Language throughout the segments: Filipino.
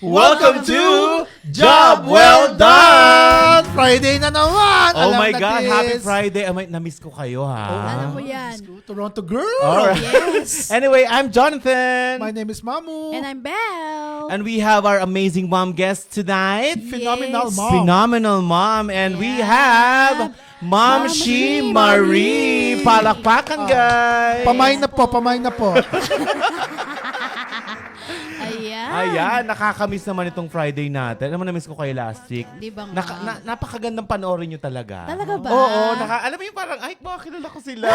Welcome to Job Well Done! Friday na naman! Oh Alam my na God, this. happy Friday. Na-miss ko kayo, ha? Alam mo yan. Toronto girl! Alright. Yes. Anyway, I'm Jonathan. My name is Mamu. And I'm Belle. And we have our amazing mom guest tonight. Phenomenal Yes. mom. Phenomenal mom. And we have Mom Shi Shi Marie. Marie. Palakpakan, guys. Pamain na po. Ayan. Ayan, nakakamiss naman itong Friday natin. Alam mo, na-miss ko kayo last week. Di ba nga? Napakagandang panoorin nyo talaga. Talaga ba? Oo, alam mo yung parang, ay, baka kilala ko sila.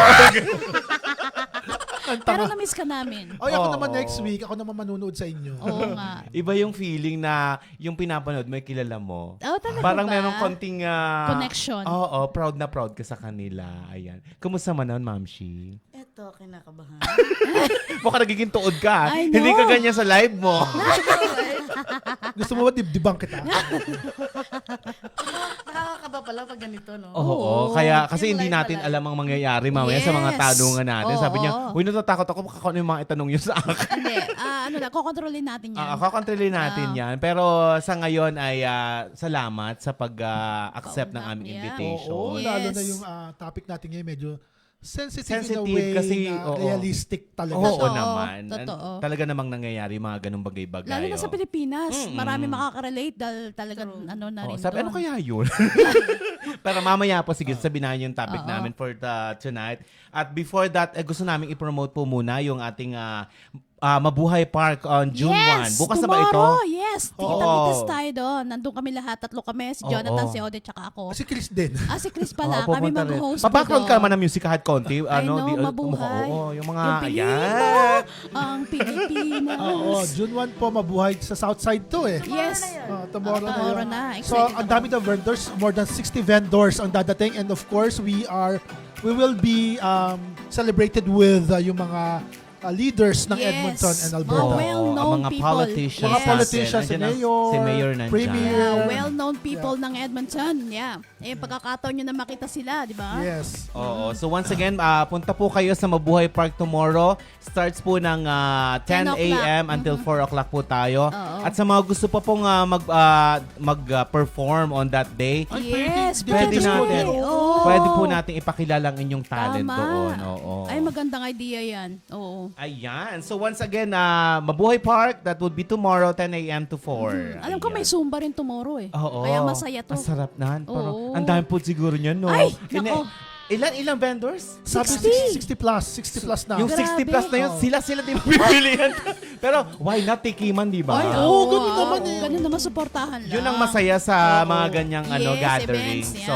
Pero na-miss ka namin. Ay, ako Oo. naman next week. Ako naman manunood sa inyo. Oo nga. Iba yung feeling na yung pinapanood, may kilala mo. Oh, talaga Parang ba? merong konting Connection. Oo, proud na proud ka sa kanila. Ayan. Kumusta man nun, Ma'am Shi? Eto, kinakabahan. Baka nagiging tuod ka. I know. Hindi ka ganyan sa live mo. Gusto mo ba dibdibang kita? Nakakakaba pala pag ganito, no? Oo, kaya kasi Yung hindi live natin pala. alam ang mangyayari mamaya sa mga Yes. tanungan natin. Sabi niya, Oo. uy, natatakot ako baka ano yung mga itanong niyo sa akin. Hindi. Kukontrolin natin yan. Kakontrolin natin yan. Pero sa ngayon ay salamat sa pag-accept ng aming Yeah. invitation. Oo, Yes. lalo na yung topic natin ngayon medyo sensitive in a Sensitive way kasi, na oo. realistic talaga. Oo Totoo, naman. totoo. Talaga namang nangyayari mga ganung bagay-bagay. Lalo na sa Pilipinas. Mm-mm. Marami makaka-relate dahil talagang ano na rin. Sabi, ano doon. kaya yun? Pero mamaya po, sige, sabihin namin yung topic Oo. namin for tonight. At before that, gusto namin i-promote po muna yung ating Mabuhay Park on June 1. Bukas na ba ito? tomorrow, yes. Oo. Kita-kitas tayo doon. Nandun kami lahat. Tatlo kami. Si Jonathan, Oo. si Ode, tsaka ako. Si Chris din. Si Chris pala. Oo, Kami pupunta rin. mag-host Pa-background doon. ka man ng music kahit konti. I know, mabuhay. Oo, yung mga, Yung Pilipino, ayan. ang Pilipinas. Oo, June 1 po, mabuhay sa Southside to eh. Yes. Tomorrow na Tomorrow yun. na. So, Excited ang dami na vendors, more than 60 vendors ang dadating, and of course, we will be celebrated with yung mga leaders ng Yes. Edmonton and Mga Alberta. well-known ang mga people. politicians. Mga Yes. politicians, si Nandiyan ang- Mayor, si Mayor nandyan. Premier. Well-known people ng Edmonton. Yeah. Pagkakataon nyo na makita sila, di ba? Yes. Oo. So once again, punta po kayo sa Mabuhay Park tomorrow. Starts po ng 10 a.m. until 4 o'clock po tayo. Oo. At sa mga gusto pa pong mag-perform on that day, Yes. pwede natin. Oo. Pwede po natin ipakilala ang inyong talent Tama. doon. Oo. Ay, magandang idea yan. Oo. Ayan. So once again, Mabuhay Park, that would be tomorrow, 10 a.m. to 4. Alam ko may Zumba rin tomorrow eh. Oo. Kaya masaya to. Ang sarap na. Parang, Oo. ang dami po siguro niyan, no? Ay, nako. Ilang vendors? Sabi 60. 60 plus na. Yung Grabe. 60 plus na yun, Oo. sila di ba pipilihan? Pero why not tikiman, di ba? Ay, oo, ganun naman eh. Ganun naman, supportahan lang. Yun ang masaya sa Oo. mga ganyang Yes, gathering. events, So,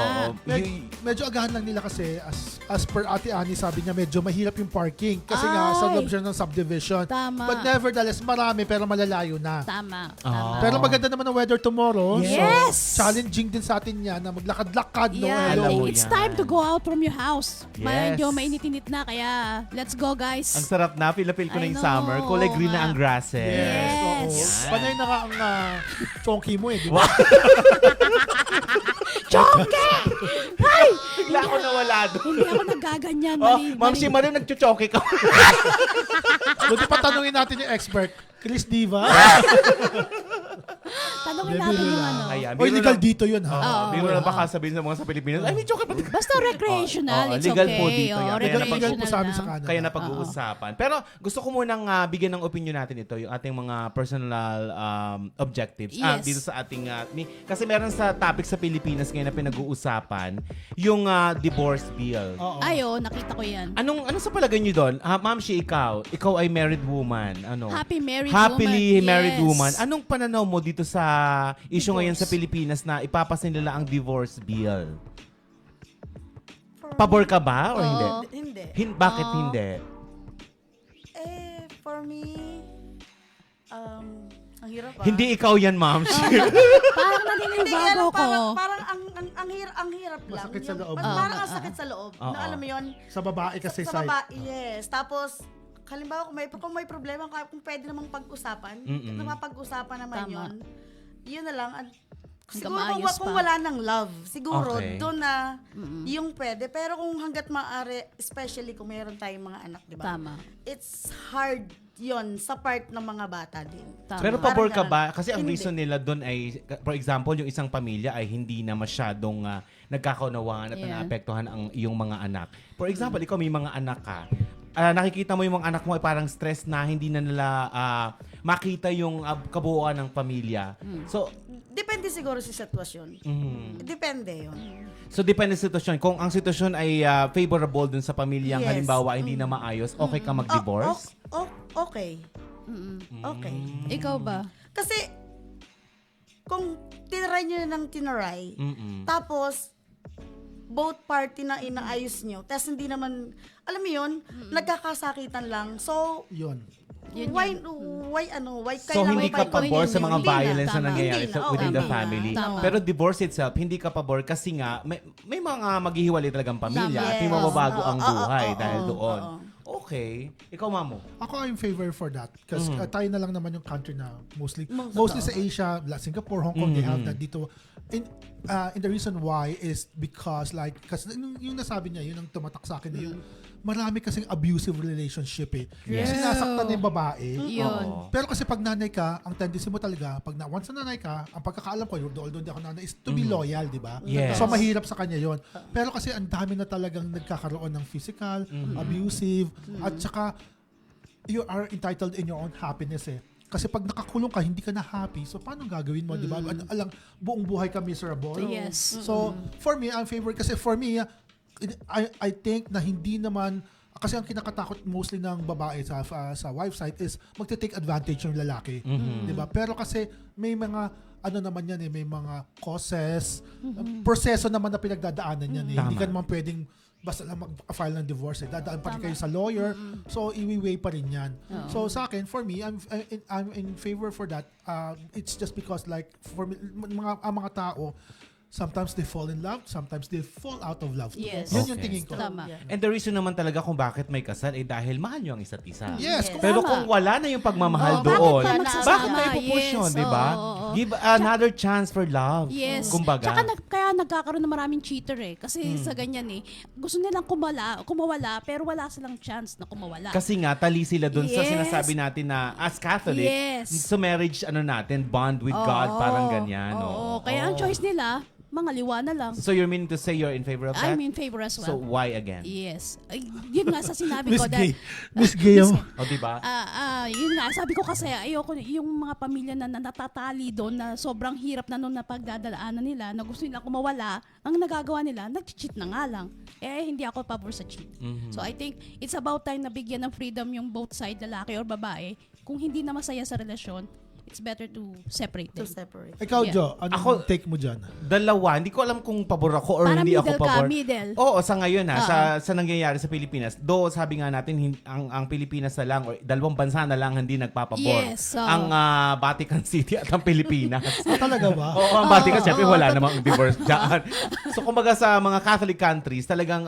yeah. Medyo agahan lang nila kasi as per Ate Ani, sabi niya medyo mahirap yung parking kasi nga sa Ay. loob siya ng subdivision. Tama. But nevertheless, marami pero malalayo na. Tama. Ah. Pero maganda naman ang weather tomorrow. Yes. So, challenging din sa atin yan na maglakad-lakad. No? Yeah, Alam mo it's yan. time to go out from your house. Yes. Medyo mainit-init na, kaya let's go, guys. ang sarap na, feel ko na I yung know, summer. Kulay oo green na nga. ang grasses. Yes. Oo. Yan. Panay na nga ang chonky mo eh, di ba? Choke! Ay! Bigla ako nawala doon. Hindi ako nagaganyan. Oh, Ma'am Shimari, nagchuchoke ka. Buti pa tanungin natin yung expert. Chris Diva. Tanungin natin yung ano. Ayan, O biro legal lang- dito yun ha. Oo. Biro lang baka sabihin sa mga sa Pilipinas, ay, may choke pa. Basta recreational, Oo, it's legal okay. po dito yan. Kaya Legal, napag- legal po sa amin sa lang. Canada. Kaya napag-uusapan. Pero gusto ko munang bigyan ng opinion natin ito, yung ating mga personal objectives. Yes. Dito sa ating, kasi meron sa topic sa Pilipinas ngayon na pinag-uusapan, yung divorce bill. Oo. Ay, nakita ko yan. Ano sa palagay niyo doon? Ma'am Shi, ikaw ay married woman. Ano? Happily Happily married married woman. woman. Anong pananaw mo dito sa issue ngayon sa Pilipinas na ipapasin nila ang divorce bill? Pabor ka ba o hindi? Oo. Hindi. Bakit Oo. hindi? For me, Ang hirap Hindi ikaw yan, ma'am. Parang Hindi, naninibago ko. parang ang hirap lang. Masakit sa loob. Parang ang sakit sa loob. Oo. Na alam mo yun, Sa babae kasi sa side. babae, yes. Tapos, halimbawa kung may problema, kung pwede namang pag-usapan, Mm-mm. napapag-usapan naman Tama. yun na lang. Siguro maayos kung pa. wala ng love, siguro Okay. doon na yung pwede. Pero kung hanggat maaari, especially kung mayroon tayong mga anak, di ba? Tama. It's hard yon sa part ng mga bata din. Tama. Pero Parang pabor ka ganun. ba? Kasi ang Hindi. reason nila doon ay, for example, yung isang pamilya ay hindi na masyadong nagkakaunawaan at Yeah. naapektuhan ang iyong mga anak. For example, ikaw may mga anak ka. Nakikita mo yung mga anak mo ay parang stress na hindi na nila makita yung kabuuan ng pamilya. So, Depende siguro sa sitwasyon. Depende yun. so depende sa sitwasyon. Kung ang sitwasyon ay favorable dun sa pamilyang Yes. halimbawa hindi na maayos, okay ka mag-divorce? Okay. Okay. Ikaw ba? Kasi, kung tinaray nyo ng tinaray, Mm-mm. tapos, both party na inaayos nyo, tapos hindi naman, alam mo yun, nagkakasakitan lang. So, Yun. Yun why So hindi ka pabor sa mga Hindi na, violence na tama. nangyayari Hindi na, within the hindi na. family. Tama. Pero divorce itself, hindi ka pabor kasi nga may mga maghihiwalay talagang pamilya Tama. at may mababago Yes. ang Oo, buhay oo, dahil oo, doon. oo. Okay. Ikaw, Mamo. Ako I'm in favor for that. Kasi tayo na lang naman yung country na mostly sa Asia, Singapore, Hong Kong, they have that dito. And the reason why is because kasi yung nasabi niya, yun ang tumatak sa akin na yung marami kasing abusive relationship eh. Yes. Sinasaktan na yung babae. Yun. Oo. Pero kasi pag nanay ka, ang tendency mo talaga, once na nanay ka, ang pagkakaalam ko, although hindi ako nanay, is to be loyal, di ba? Yes. So mahirap sa kanya yon. Pero kasi ang dami na talagang nagkakaroon ng physical, abusive, at saka you are entitled in your own happiness eh. Kasi pag nakakulong ka, hindi ka na happy. So, paano gagawin mo, di ba? Buong buhay ka miserable. Yes. So, for me, I'm favor kasi for me, I think na hindi naman kasi ang kinakatakot mostly ng babae sa wife side is magte-take advantage ng lalaki. 'Di ba? Pero kasi may mga naman yan may mga causes, proseso naman na pinagdadaanan yan Hindi Tama. ka naman pwedeng basta lang mag-file ng divorce Dadaan pa rin kayo sa lawyer. So iwi-weigh pa rin yan. So sa akin, for me, I'm in favor for that. It's just because like for me, ang mga tao sometimes they fall in love, sometimes they fall out of love. Yes. Yun yung Okay. tingin ko. Tama. And the reason naman talaga kung bakit may kasal ay dahil mahal nyo ang isa't isa. Yes, Yes. Pero Tama. kung wala na yung pagmamahal Oh, doon, bakit pa magsasama? bakit may ipupush Yes, yun, di ba? oo. Give another chance for love. Yes. Kumbaga. Tsaka kaya nagkakaroon ng maraming cheater eh. Kasi sa ganyan eh. Gusto nilang kumawala, pero wala silang chance na kumawala. Kasi nga, tali sila doon sa Yes. sinasabi natin na as Catholic, Yes. sa marriage, natin, bond with God, parang ganyan. Oo. Kaya ang choice nila, mga liwa na lang. So you're meaning to say you're in favor of that? I'm in favor as So well. why again? Yes. Ay, yun nga sa sinabi Miss ko. Gay. Miss Gay yung... O, di ba? Yun nga, sabi ko kasi ayoko yung mga pamilya na natatali doon na sobrang hirap na noon na pagdadaanan nila, na gusto nila kumawala, ang nagagawa nila, nag-cheat na nga lang. Hindi ako pabor sa cheat. So I think it's about time na bigyan ng freedom yung both side, lalaki or babae. Kung hindi na masaya sa relasyon, it's better to separate To them. separate. Ikaw, Yeah. Jo, anong take mo dyan? Dalawa. Hindi ko alam kung pabor ako or Parang hindi ako middle ka, pabor. middle. Oo, sa ngayon sa nangyayari sa Pilipinas. Though sabi nga natin ang Pilipinas na lang or dalawang bansa na lang hindi nagpapabor. Yes, ang Vatican City at ang Pilipinas. Talaga ba? Oo, ang Vatican syempre wala namang divorce diyan. So kumbaga sa mga Catholic countries, talagang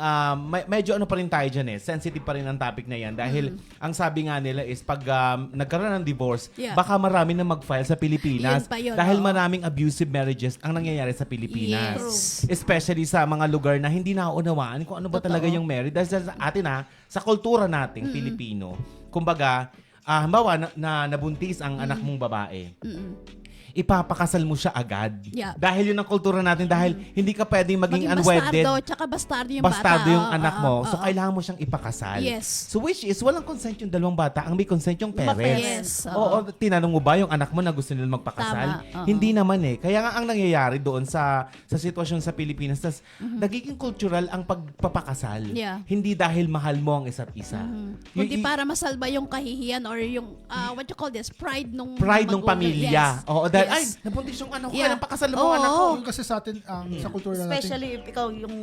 medyo pa rin tayo diyan eh. Sensitive pa rin ang topic na 'yan dahil ang sabi nga nila is pag nagkaroon ng divorce, Yeah. baka marami na mag-file sa Pilipinas Yun pa yun, dahil oo. maraming abusive marriages ang nangyayari sa Pilipinas. Yes. Especially sa mga lugar na hindi nauunawaan kung ano ba Totoo. talaga yung marriage. Dahil sa atin sa kultura nating Pilipino, kumbaga, halimbawa na nabuntis ang anak mong babae, ipapakasal mo siya agad. Yeah. Dahil yun ang kultura natin. Dahil hindi ka pwedeng maging unwedded. bastardo, tsaka bastardo yung Bastardo bata. yung Oo, anak oo, mo. oo, So, oo. kailangan mo siyang ipakasal. Yes. So, which is, walang consent yung dalawang bata. Ang may consent yung parents. Yes, Oo, tinanong mo ba yung anak mo na gusto nila magpakasal? Tama, oo. Hindi naman eh. Kaya nga ang nangyayari doon sa sitwasyon sa Pilipinas, tas nagiging cultural ang pagpapakasal. Yeah. Hindi dahil mahal mo ang isa't isa. Kundi para masalba yung kahihiyan or yung, what you call this, pride nung Pride ng magulang. pamilya. Yes. Oo, dahil Dahil, Yes. ay, nabuntis yung anak ko, Yeah. kailan pakasal mo Oo. ang anak ko. Yung kasi sa atin, sa kultura natin, Especially if ikaw yung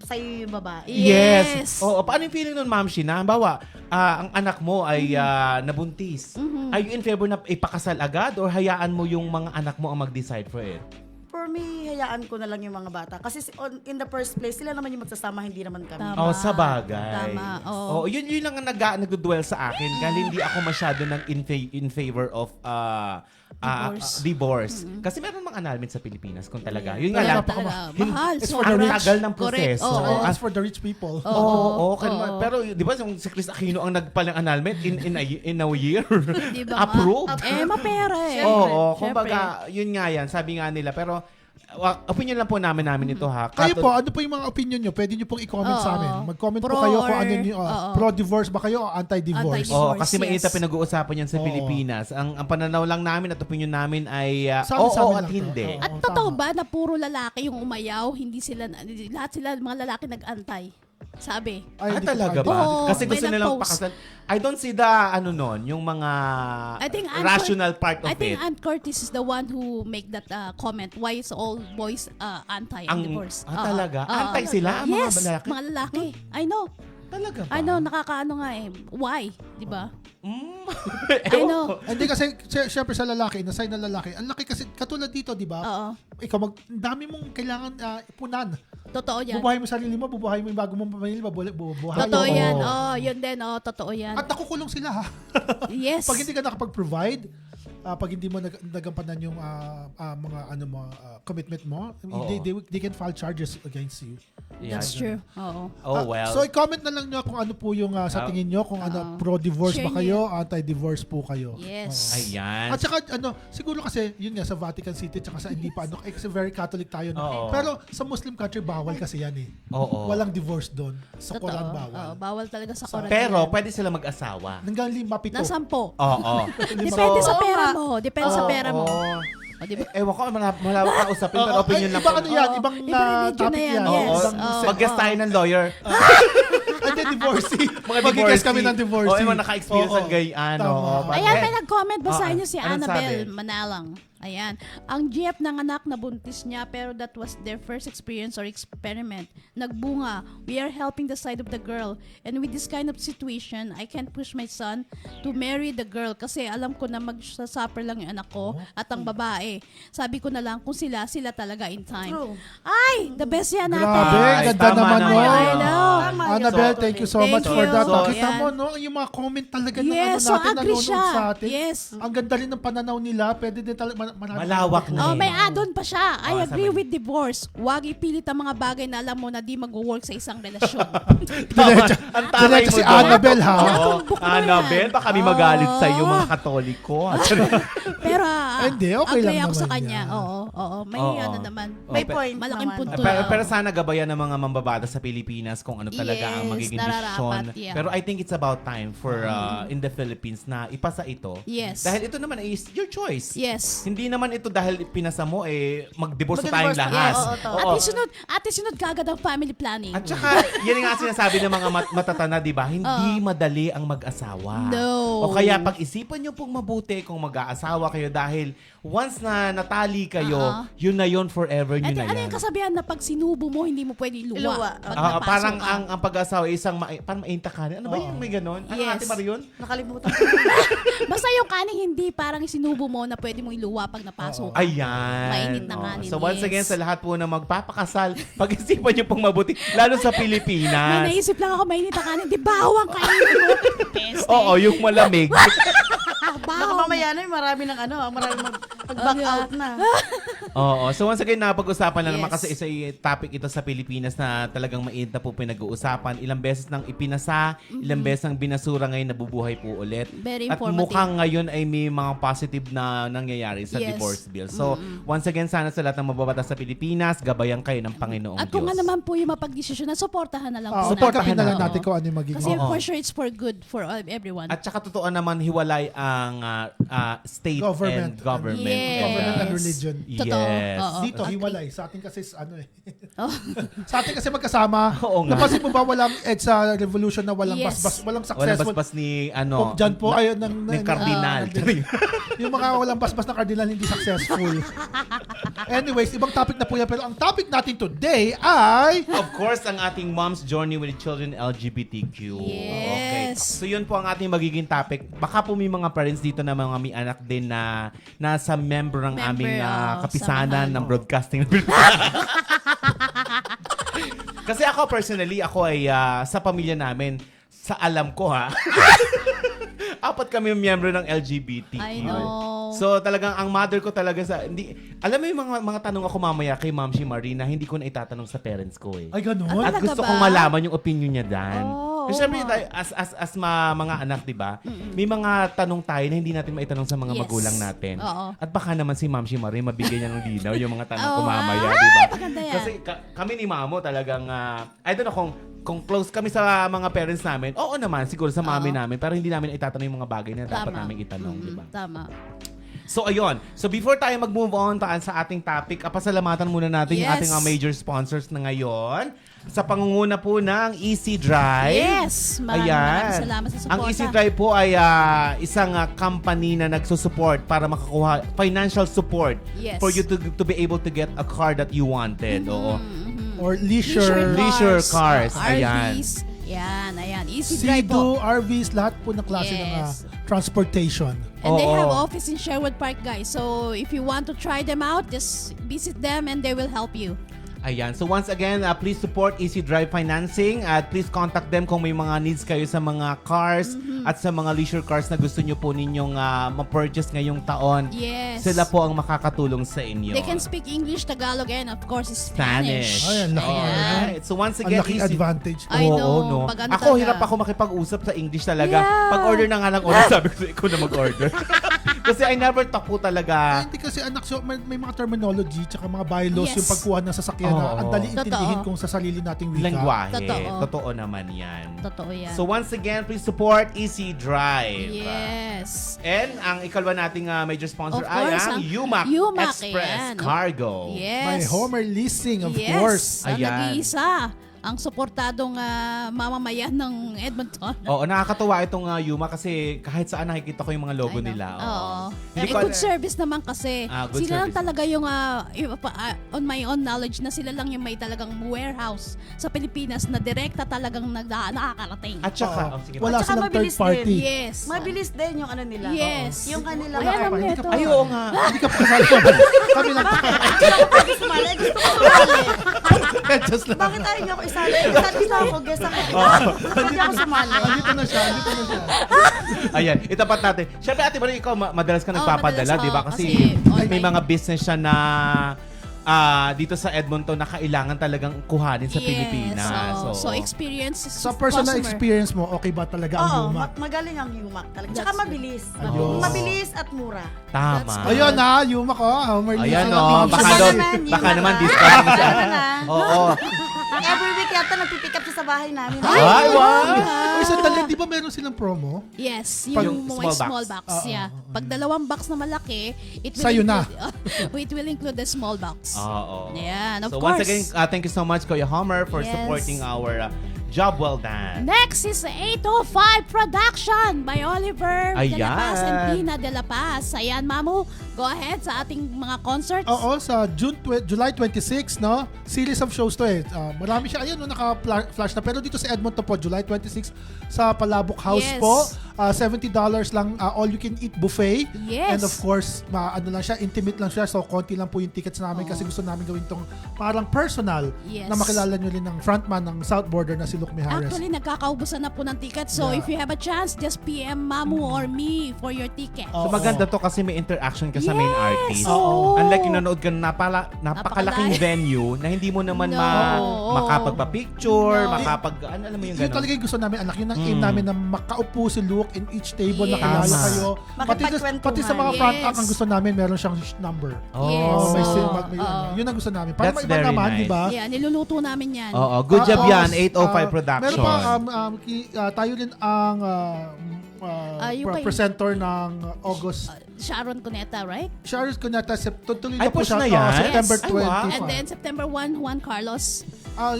sa'yo yung babae. Yes. Oo, paano yung feeling nun, Ma'am Shina? Halimbawa, ang anak mo ay nabuntis. Are you in favor na ipakasal agad or hayaan mo yung mga anak mo ang mag-decide for it? For me, hayaan ko na lang yung mga bata. Kasi in the first place, sila naman yung magsasama, hindi naman kami. Tama. Oh, sa bagay. Tama, oo. Oh, yun lang ang nagdudwell sa akin dahil hindi ako masyado ng in favor of divorce. Kasi meron mga annulment sa Pilipinas kung talaga. Yun nga Talaga, lang. Talaga. Hin- Mahal. it's So for the much. rich. Tagal ng Correct. proseso. Oo. as for the rich people. Oo, pero di ba yung si Chris Aquino ang nagpalang annulment in a year? Di ba nga? Approved. Mapera eh. Oo, Siyempre. kumbaga, yun nga yan. Sabi nga nila. Pero, opinion lang po namin ito ha. Kayo po, ano po yung mga opinion nyo? Pwede nyo pong i-comment sa amin. Oo. Mag-comment po Pro kayo kung or- ano nyo, oo. pro-divorce ba kayo o anti-divorce? Anti-divorce. Oo, kasi mainit na yes. pinag-uusapan yan sa Oo. Pilipinas. Ang pananaw lang namin at opinion namin ay Sa amin oo lang at to. hindi. Oo. At totoo ba na puro lalaki yung umayaw, hindi sila, lahat sila mga lalaki nag-antay? Sabi. Hindi ko Talaga pa- ba? Oo, Kasi gusto may nilang nag-post. pakasal. I don't see the, yung mga I think Ann rational part of I think it. Ann Curtis is the one who make that comment. Why is all boys anti Ang- divorce? talaga? Oo. Anti sila, ang mga yes, lalaki? mga lalaki. I know. Talaga ba? I know, nakakaano nga eh. Why? Di ba? Mm. I know. Hindi kasi, syempre sa lalaki, na-sign na lalaki, ang laki kasi, katulad dito, di ba? Oo. Ikaw, ang dami mong kailangan ipunan. Totoo yan. Bubuhay mo sarili mo, bubuhay mo yung bago mong pamilya, bubuhay Totoo mo. yan. Oh, yun din. Oh, totoo yan. At nakukulong sila ha. Yes. Pag hindi ka nakapag-provide, pag hindi mo nagampanan yung mga commitment mo, Oo. they can file charges against you. That's true. Oo. Oh, well. So i-comment na lang nyo kung ano po yung sa tingin nyo, kung ano pro-divorce Share ba kayo, anti-divorce po kayo. Yes. Ayan. At saka siguro kasi yun nga sa Vatican City tsaka sa hindi pa kasi very Catholic tayo. No? Oo. Pero sa Muslim country bawal kasi yan eh. Oo. Walang divorce doon. Sa Totoo. Quran bawal. Oo, bawal talaga sa Quran. Pero, yan. pwede sila mag-asawa. Hanggang 5-7. Na 10. Oo. Depende sa Oo pera nga. mo. Depende sa pera mo. Oo. O, di ba? Ewan ko, malawak ang usapin, pero opinion lang iba po. ano yan, Oo. ibang Iba religion topic na yan, yan. Oo. yes. Ibang Oo. Mag-guest tayo ng lawyer. Ay, di, divorcee. Mga Mag-guess divorcee. kami ng divorcee. Oo, yung mga naka-experience ng gayaan. Tama. Oo. Ayan, may nag-comment. Basahin niyo si Anong Annabelle sabi? Manalang. Ayan. Ang GF ng anak na buntis niya pero that was their first experience or experiment. Nagbunga. We are helping the side of the girl. And with this kind of situation, I can't push my son to marry the girl kasi alam ko na magsasuffer lang yung anak ko at ang babae. Sabi ko na lang kung sila talaga in time. True. Ay, the best yan natin. Grabe, Ay, ganda tama naman naman. mo. I know. Tama yun. Annabelle, thank you so Thank much for you. that. So, Nakita yan. mo, no? Yung mga comment talaga ng Yes, so natin, agree nanonood siya. sa atin. Yes. Ang ganda rin ng pananaw nila. Pwede din talaga. Malawak na. Oh, may add-on pa siya. I Oh, agree sabi- with divorce. Huwag ipilit ang mga bagay na alam mo na di mag-work sa isang relasyon. Diretso, Ang taray diretso mo si doon. Annabelle, ha? Oo. Nakatumbok mo Annabelle, yan. baka kami magalit Oo. sa iyo mga Katoliko. Pero Hindi, okay agree lang ako sa naman kanya. yan. Oo. May Oo. ano naman. May pe- point Malaking naman. punto. Pero sana gabayan ng mga mambabata sa Pilipinas kung ano talaga ang Yes, magiging nararapat, desisyon. yeah. Pero I think it's about time for in the Philippines na ipasa ito. Yes. Dahil ito naman is your choice. Yes. Hindi naman ito dahil pinasa mo mag-divorce na tayong Mag-divorce na. lahat. Yes. Oo, Oo. Ate sunod kagad ang family planning. At saka, yan nga sinasabi ng mga matatanda, di ba? Hindi madali ang mag-asawa. No. O kaya pag-isipan nyo pong mabuti kung mag-aasawa kayo dahil once na natali kayo, yun na yun forever nyo At na ano yan. yung kasabihan na pag sinubo mo, hindi mo pwede iluwa. Iluwa. Pag Ah, napasok parang ka. ang pag-asawa ay isang parang mainta kanin. Ano ba yun? May ganon? Ano Yes. Ate Marion? Nakalimutan ko. Basta yung kaning hindi parang sinubo mo na pwede mo iluwa pag napasok ka. Ayan. Mainit na Oo. kanin, So once yes. again, sa lahat po na magpapakasal, pag-isipan nyo pong mabuti, lalo sa May Pilipinas. naisip lang ako, mainit na kanin. Di bawang kainin mo. Peste. Oo, yung malamig. Baka Bawang. mamaya na marami ng marami mag-back out na. Oo. So once again, napag-usapan na naman Yes. kasi isa topic ito sa Pilipinas na talagang mainit na po pinag-uusapan. Ilang beses nang ipinasa, ilang beses nang binasura ngayon, nabubuhay po ulit. Very At informative. mukhang ngayon ay may mga positive na nangyayari sa Yes. divorce bill. So once again, sana sa lahat ng mababata sa Pilipinas, gabayan kayo ng Panginoong At kung Diyos. ano naman po yung mapag-desisyon na, supportahan na lang po Supportahan na lang Oo. natin kung ano yung magiging. Kasi Oo. for sure it's for good for everyone. At saka totoo naman, hiwalay ang state Government. and government. Yes. Government and Yes. religion. Totoo. Yes. Oo. Dito, Agree. hiwalay. Sa atin kasi, ano eh. Oh. Sa atin kasi magkasama. Oo nga. Napansin mo ba walang EDSA revolution na walang Yes. basbas, walang Walang successful. basbas ni Kung dyan po, ayun, ng kardinal. yung mga walang basbas na cardinal hindi successful. Anyways, ibang topic na po yan. Pero ang topic natin today ay... Of course, ang ating Mom's Journey with Children LGBTQ. Okay. Yes. So yun po ang ating magiging topic. Baka po may mga parents dito na mga may anak din na nasa member ng aming kapisanan samahan. ng broadcasting. Kasi ako personally, ako ay sa pamilya namin, sa alam ko apat kami miyembro ng LGBTQ. I know. So talagang ang mother ko talaga alam mo yung mga tanong ako mamaya kay Ma'am Marie na hindi ko na itatanong sa parents ko eh. Ay, ganun? At Talaga gusto ba? kong malaman yung opinion niya dan. Oh, Kasi syempre tayo, mga anak, di ba? May mga tanong tayo na hindi natin maitanong sa mga Yes. magulang natin. Oo. At baka naman si Ma'am Marie mabigyan niya ng linaw yung mga tanong ko Oo, mamaya, ay, di ba? maganda yan. Kasi kami ni Mamo talagang, I don't know kung close kami sa mga parents namin, oo naman, siguro sa mami Oo. namin, pero hindi namin itatanong yung mga bagay na dapat namin itanong, di ba? Tama. So ayun. So before tayo mag-move on sa ating topic, pasalamatan muna natin yung Yes. ating major sponsors na ngayon. Sa pangunguna po ng Easy Drive. Yes. Maraming salamat sa suporta. Ang Easy Drive po ay isang company na nagsusupport para makakuha financial support Yes. for you to be able to get a car that you wanted. Oo. Or leisure. Leisure cars. Ayan. RVs. Ayan. Easy Drive Sea-Doo, po. RVs, lahat po ng klase ng Yes. transportation. And they Oo. have office in Sherwood Park, guys. So if you want to try them out, just visit them and they will help you. Ayan. So once again, please support Easy Drive Financing at please contact them kung may mga needs kayo sa mga cars at sa mga leisure cars na gusto nyo po ninyong ma-purchase ngayong taon. Yes. Sila po ang makakatulong sa inyo. They can speak English, Tagalog, and of course Spanish. Spanish. Ay, ang laki. Alright. So once Ang again, laking Easy... advantage. I Oo, know. no? Pag ano Ako, talaga. hirap ako makipag-usap sa English talaga. Yeah. Pag-order na nga lang order, sabi ko, ikaw na mag-order. Kasi I never talk po talaga. Hindi kasi anak, so may mga terminology tsaka mga bylaws Yes. yung pagkuha ng sasakyan na Oo. ang dali intindihin Totoo. kung sa sarili nating wika. Lengguwahe. Totoo. Totoo naman yan. Totoo yan. So once again, please support Easy Drive. Yes. And ang ikalwa nating major sponsor Of ay course, ang ang UMAC UMAC, Express yan. Cargo. Yes. May Homer Leasing, of yes. course. Ang Ayan. nag-iisa. Ang suportadong mamamayan ng Edmonton. Oo, nakakatuwa itong UMAC kasi kahit saan nakikita ko yung mga logo I know. nila. Oo. Hindi Eh, ko good service naman kasi. Good Sila service. lang talaga yung, on my own knowledge, na sila lang yung may talagang warehouse sa Pilipinas na direkta talagang nakakarating. At saka, Oo. sige Wala At saka silang third mabilis party. din. Yes. Mabilis din yung ano nila. Yes. Yung kanila. Ayan ang Hindi ka neto. pa- Ay, oo nga. Hindi ka pa kasali. Kami lang. Ako pa gusto sumali. Gusto ko sumali. Just lang. Bakit ayaw niyo ako isali? Isa ako, guest ako. Hindi ako sumali. Andito na siya. Ayan, itapat natin. Siyempre, Ate Marie, ikaw madalas ka Oo, nagpapadala, madalas di ba? ako Kasi kasi may online. mga business siya na dito sa Edmonton na kailangan talagang kuhanin sa Pilipinas. So experience Sa personal experience mo, okay ba talaga ang Oo, UMAC? magaling ang UMAC talaga. Tsaka That's mabilis. Ayun. Mabilis at mura. Tama. That's Ayun na, UMAC Homer Ayan Leasing. o, baka, Baka daw, naman, baka yun naman na. discount na siya. Ano na? Oo. Every week yata nagpipick up siya sa bahay namin. Ay, wow! Uy, sandali, di ba meron silang promo? Yes, Pag- yung small small box. box. Yeah. Pag 2 box na malaki, it will Sa'yo na. include, it will include the small box. Oo. Yan, of so course. once again, thank you so much, Kuya Homer, for Yes. supporting our job well done. Next is 805 Production by Oliver De La Paz Ayan. and Tina De La Paz. Ayan, Mamu, go ahead sa ating mga concerts. Oo, sa July 26, no? Series of shows to eh. Marami siya. Ayun, no, naka-flash na. Pero dito sa Edmonton po, July 26, sa Palabok House Yes. po. $70 lang, all-you-can-eat buffet. Yes. And of course, ano lang siya, intimate lang siya. So, konti lang po yung tickets namin kasi gusto namin gawin tong parang personal Yes. na makilala nyo rin ng frontman ng South Border na si Luke Mijares. Actually, nagkakaubusan na po ng tickets. So, Yeah. if you have a chance, just PM Mamu or me for your ticket. Oo. So maganda to kasi may interaction ka sa main Yes. artist. Oo. Unlike yung nanood ka ng napakalaking Napakalayo. venue na hindi mo naman No. makapagpa-picture, No. alam mo yung Yun gano'n. talaga yung gusto namin, anak. Yun ang aim namin na makaupo si Luke in each table, Yes. nakilala Tama. kayo. Makipagkwentuhan. Pati sa mga front Yes. act, ang gusto namin, meron siyang number. Yes. Oh, may Oo. yun ang gusto namin. Para That's maiba very naman, nice. di ba? Yeah, niluluto namin yan. Oo, good job Oo, yan, 805 Meron Production. pa, tayo rin ang yung kay- presenter ng August. Sharon Cuneta, right? Sharon Cuneta, tuloy Ay, na po push siya. na yan? September Yes. Ay, wow. 25. And then September 1, Juan Carlos.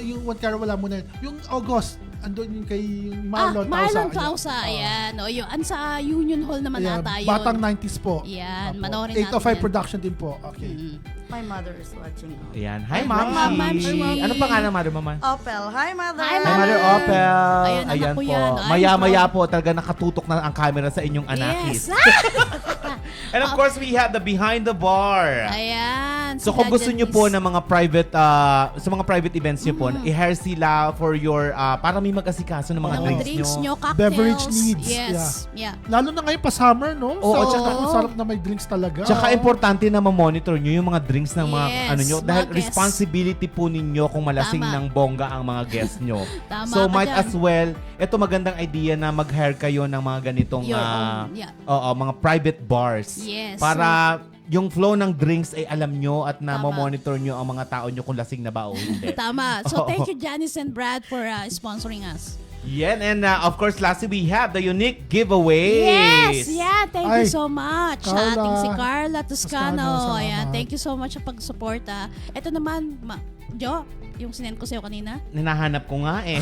Yung Juan Carlos wala muna. Yung August, andun yung kay Marlon Marlon Tausa. Tausa. Ayan. O, yung sa Union Hall naman Ayan, ata yun. Batang 90s po. Yan, Opo. manoorin 8 of 5 natin yan. production din po. Okay. My mother is watching. Ayan. Hi, Hi, Ma'am Ma'am Shi. Shi. Anong pangalan, Mother Mama? Opel. Hi, mother. Hi, Hi, Mother Opel. Ayan, anak ko po. yan. Ay, Maya-maya from- po, talaga nakatutok na ang camera sa inyong anakis. Yes. And of course, we have the Behind the Bar. Ayan. So sila kung gusto nyo po Janice. ng mga private sa mga private events nyo po, i-hire sila for your para may mag-asikaso ng mga Mga drinks, drinks nyo. nyo, cocktails. Beverage needs, Yes. Yeah. Lalo na ngayon pa summer, no? Oo, so, tsaka- ang sarap na may drinks talaga. Tsaka importante na ma-monitor nyo yung mga drinks ng mga Yes, ano nyo. mga Dahil guests. responsibility po ninyo kung malasing Tama. ng bongga ang mga guests nyo. Tama So ka might dyan. as well, ito magandang idea na mag-hire kayo ng mga ganitong Your own, yeah. mga private bars. Yes. Para yung flow ng drinks ay alam nyo at na Tama. monitor nyo ang mga tao nyo kung lasing na ba o hindi. Tama. So Oo. thank you Janice and Brad for sponsoring us. Yan, and of course, lastly, we have the unique giveaways. Yes! Yeah, thank you Ay, so much. Carla. Ating si Carla Toscano. Toscano, Ayan, salamat. thank you so much sa pag-support. Ito naman, Jo, yung sinend ko sa'yo kanina. Hinahanap ko nga eh.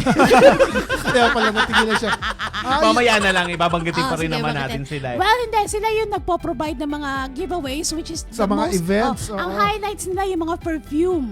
Kaya pala natigilan siya. Ay, Mamaya na lang, ibabanggitin pa rin Sige, naman bakit natin eh? sila. Well, hindi. Sila yung nagpo-provide ng mga giveaways which is Sa the mga most, events, Ang oo. highlights nila yung mga perfume.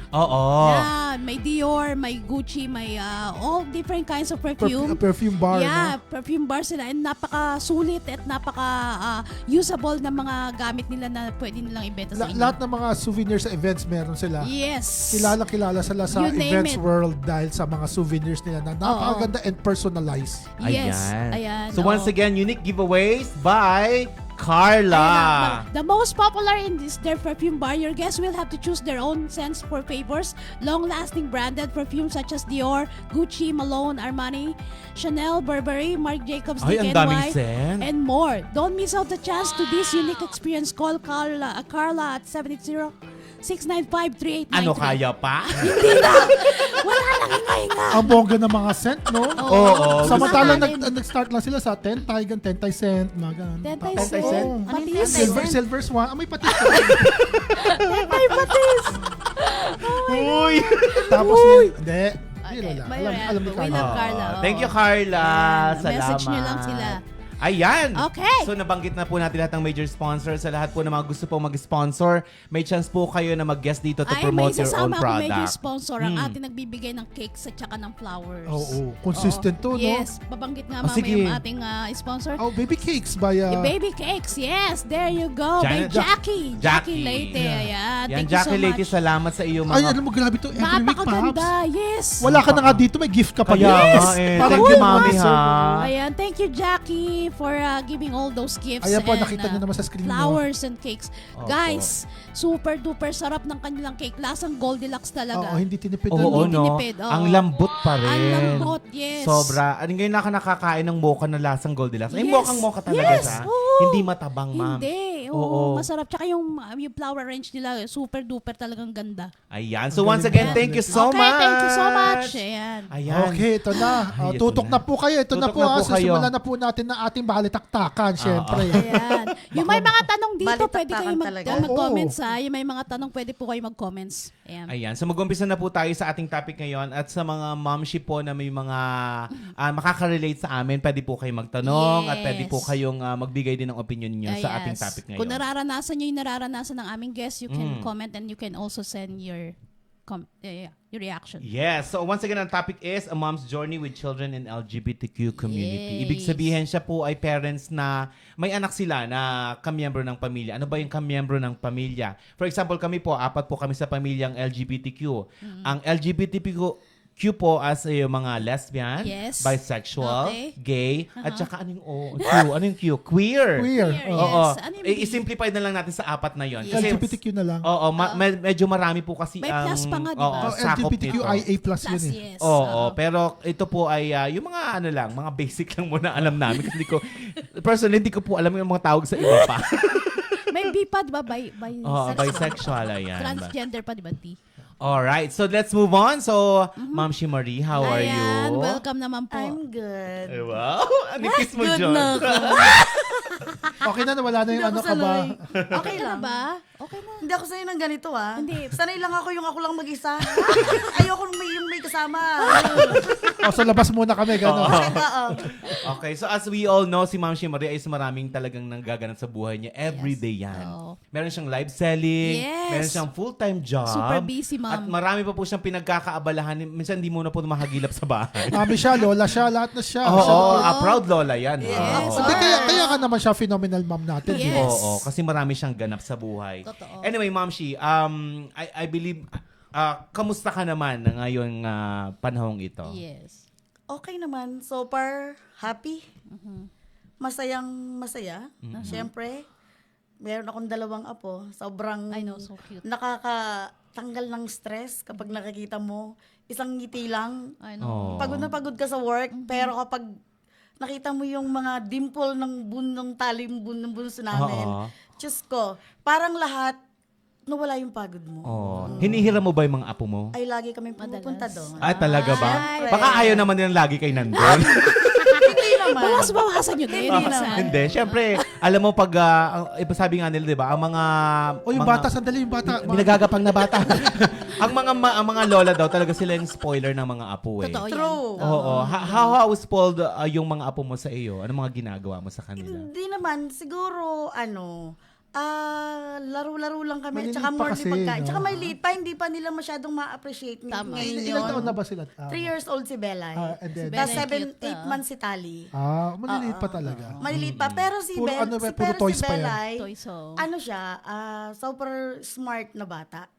Oo. Yeah, may Dior, may Gucci, may all different kinds of perfume. perfume bar, Yeah, no? perfume bar sila and napaka-sulit at napaka-usable na mga gamit nila na pwede nilang ibenta sa inyo. Lahat ng mga souvenirs sa events meron sila. Yes. Kilala sila sa You name events it. world dahil sa mga souvenirs nila na napakaganda and personalized. Yes. Ayan. Ayan. So once oo. again, unique giveaways by Carla. Ayan, the most popular in this their perfume bar, your guests will have to choose their own scents for favors. Long-lasting branded perfumes such as Dior, Gucci, Malone, Armani, Chanel, Burberry, Marc Jacobs, Ay, ang daming DKNY, scent. and more. Don't miss out the chance to this unique experience. Call Carla at 780-695-3893. Ano, kaya pa? Wala lang hinga-hinga. Ang bongga ng mga scent, no? Oo. Samantalang Gusto natin. nag-start lang sila sa 10 Taigan, 10 cent, mga ganun. 10 Tapos, cent. oo. Ano yung Patis. 10 Silver, cent? silver swan. May patis. Ay, patis. Uy! Tapos yun, hindi. Okay, Hindi lang. may Alam ni we Carla. love Carla. Oh, oo. thank you, Carla. Ayan, Salamat. message nyo lang sila. Ayan. Okay. So nabanggit na po natin lahat ng major sponsors. Sa lahat po na mga gusto po mag-sponsor, may chance po kayo na mag-guest dito to Ay, may promote your own sasama ako major product. sponsor ang ating nagbibigay ng cakes at saka ng flowers. Oo, consistent to, no? Yes, babanggit nga Oh, mamaya sige. yung ating sponsor. Oh, baby cakes by Yung baby cakes, yes, there you go. By Janet- Jackie. Jackie. Leyte, ayan. Yan, Thank Jackie you so Leyte, much. salamat sa iyo Ay, mga... alam mo, grabe to. Every week, Paps. Napakaganda, yes. Wala ka na nga dito, may gift ka pa. Kaya Yes! nga eh. Parang Thank you, yun, Mami, master ha? mo. Ayan, thank you Jackie for giving all those gifts. Ayan po, and, nakita niyo naman sa screen mo. flowers and cakes. Opo. Guys, super duper sarap ng kanilang cake. Lasang Goldilocks talaga. Oo, hindi tinipid. Oo, Hindi no? tinipid, oo. Ang lambot pa rin. Ang lambot, yes. Sobra. Ano ngayon nakakain ng mocha na lasang Goldilocks? Ay, Yes. mochang mocha talaga Yes. siya. Oo. Hindi matabang, ma'am. Hindi. Oo. Oo, masarap. Tsaka yung flower range nila, super duper talagang ganda. Ayan. So once again, thank you so okay, much. thank you so much. Ayan. Ayan. Okay, ito na. Ay, ito Tutok na po kayo. Ito na Tutok po. na po kayo. Susimulan na po natin na ating balitaktakan, syempre. Ayan. Yung may mga tanong dito, Balitaktakan pwede kayo talaga. mag-comments. Yung may mga tanong, pwede po kayo mag-comments. Ayan. Ayan. So mag-umpisa na po tayo sa ating topic ngayon at sa mga momshi po na may mga makaka-relate sa amin, pwede po kayo magtanong at Yes. pwede po kayong magbigay din ng opinion niyo sa Yes. ating topic ngayon. Kung nararanasan nyo yung nararanasan ng aming guest, you can comment and you can also send your your reaction. Yes. So once again, ang topic is a mom's journey with children in LGBTQ community. Yes. Ibig sabihin siya po ay parents na may anak sila na kamiyembro ng pamilya. Ano ba yung kamiyembro ng pamilya? For example, kami po, 4 po kami sa pamilyang LGBTQ. Ang LGBTQ po as yung mga lesbian, Yes. bisexual, Okay. gay, at saka ano yung Q? Ano yung Q? Queer. Queer. Queer, Oo. Oo. Yes. Ano yung I-simplify na lang natin sa 4 na yon. Yes. LGBTQ na lang. Oo, medyo marami po kasi May plus pa nga, di ba? oo, Oh, sakop nito. LGBTQIA plus Plus, yun eh. yes. Oo, pero ito po ay yung mga ano lang, mga basic lang muna alam namin kasi personally hindi ko po alam yung mga tawag sa iba pa. May B pa, di ba? Oo, bisexual ayan. Transgender pa, di ba? T? Alright, so let's move on. So, Ma'am Shimari, how are Ayan, you? welcome naman po. I'm good. Ay, wow, ang nipis mo, Good John. na ako. Okay na, wala na Hindi yung ako ano ka ba? sanay. Okay Okay na lang. ba? Okay na. Hindi ako sanay ng ganito Hindi. Sanay lang ako yung ako lang mag-isa. Ayoko yung may kasama. O, sa labas muna kami, gano'n. Oo. Okay, so as we all know, si Ma'am Shimari ay maraming talagang nanggaganap sa buhay niya. Everyday yan. Oo. Meron siyang live selling, Yes. meron siyang full-time job. Super busy, At ma'am. marami pa po siyang pinagkakaabalahan. Minsan hindi mo na po mahagilap sa bahay. Mami siya, lola siya, lahat na siya. Oo, proud lola yan. Yes. Oo. Hindi, kaya ka naman siya phenomenal mom natin. di ba? Yes. Oo, kasi marami siyang ganap sa buhay. Totoo. Anyway, Ma'am Shi, I believe, kamusta ka naman na ngayong panahong ito? Yes. Okay naman. So far, happy. Masayang masaya. Siyempre, meron akong 2 apo. Sobrang I know, so cute. nakakatanggal ng stress kapag nakikita mo. Isang ngiti lang. I know. Oh. Pagod na pagod ka sa work, pero kapag nakita mo yung mga dimple ng ng bunso namin, Oo. Diyos ko, parang lahat nawala yung pagod mo. Oh. Hinihiram mo ba yung mga apo mo? Ay, lagi kami pumupunta Madalas. doon. Ay, talaga ba? Siyempre. Baka ayaw naman nilang lagi kayo nandun. Hindi naman. Bawas-bawasan nyo din. Hindi minsan. naman. Hindi, syempre, alam mo pag, sabi nga nila, di ba, ang mga... O, yung mga- bata, sandali yung bata. Minagagapang na bata. ang mga lola daw, talaga sila yung spoiler ng mga apo eh. Totoo yan. True. Oo. How spoiled yung mga apo mo sa iyo? Ano mga ginagawa mo sa kanila? Hindi naman. Siguro, laro-laro lang kami. Maliliit Tsaka pa more kasi, pagkain. no? Tsaka maliit pa, hindi pa nila masyadong ma-appreciate Tama. ngayon Ilang taon yun. na ba sila? 3 years old si Bella. And then, Bella. Tapos Cute, 8 months si Tali. maliliit pa talaga. Maliliit pa. Pero si Puro Bella, ano ba, puro toys pa yan. Toys, so. ano siya, super smart na bata.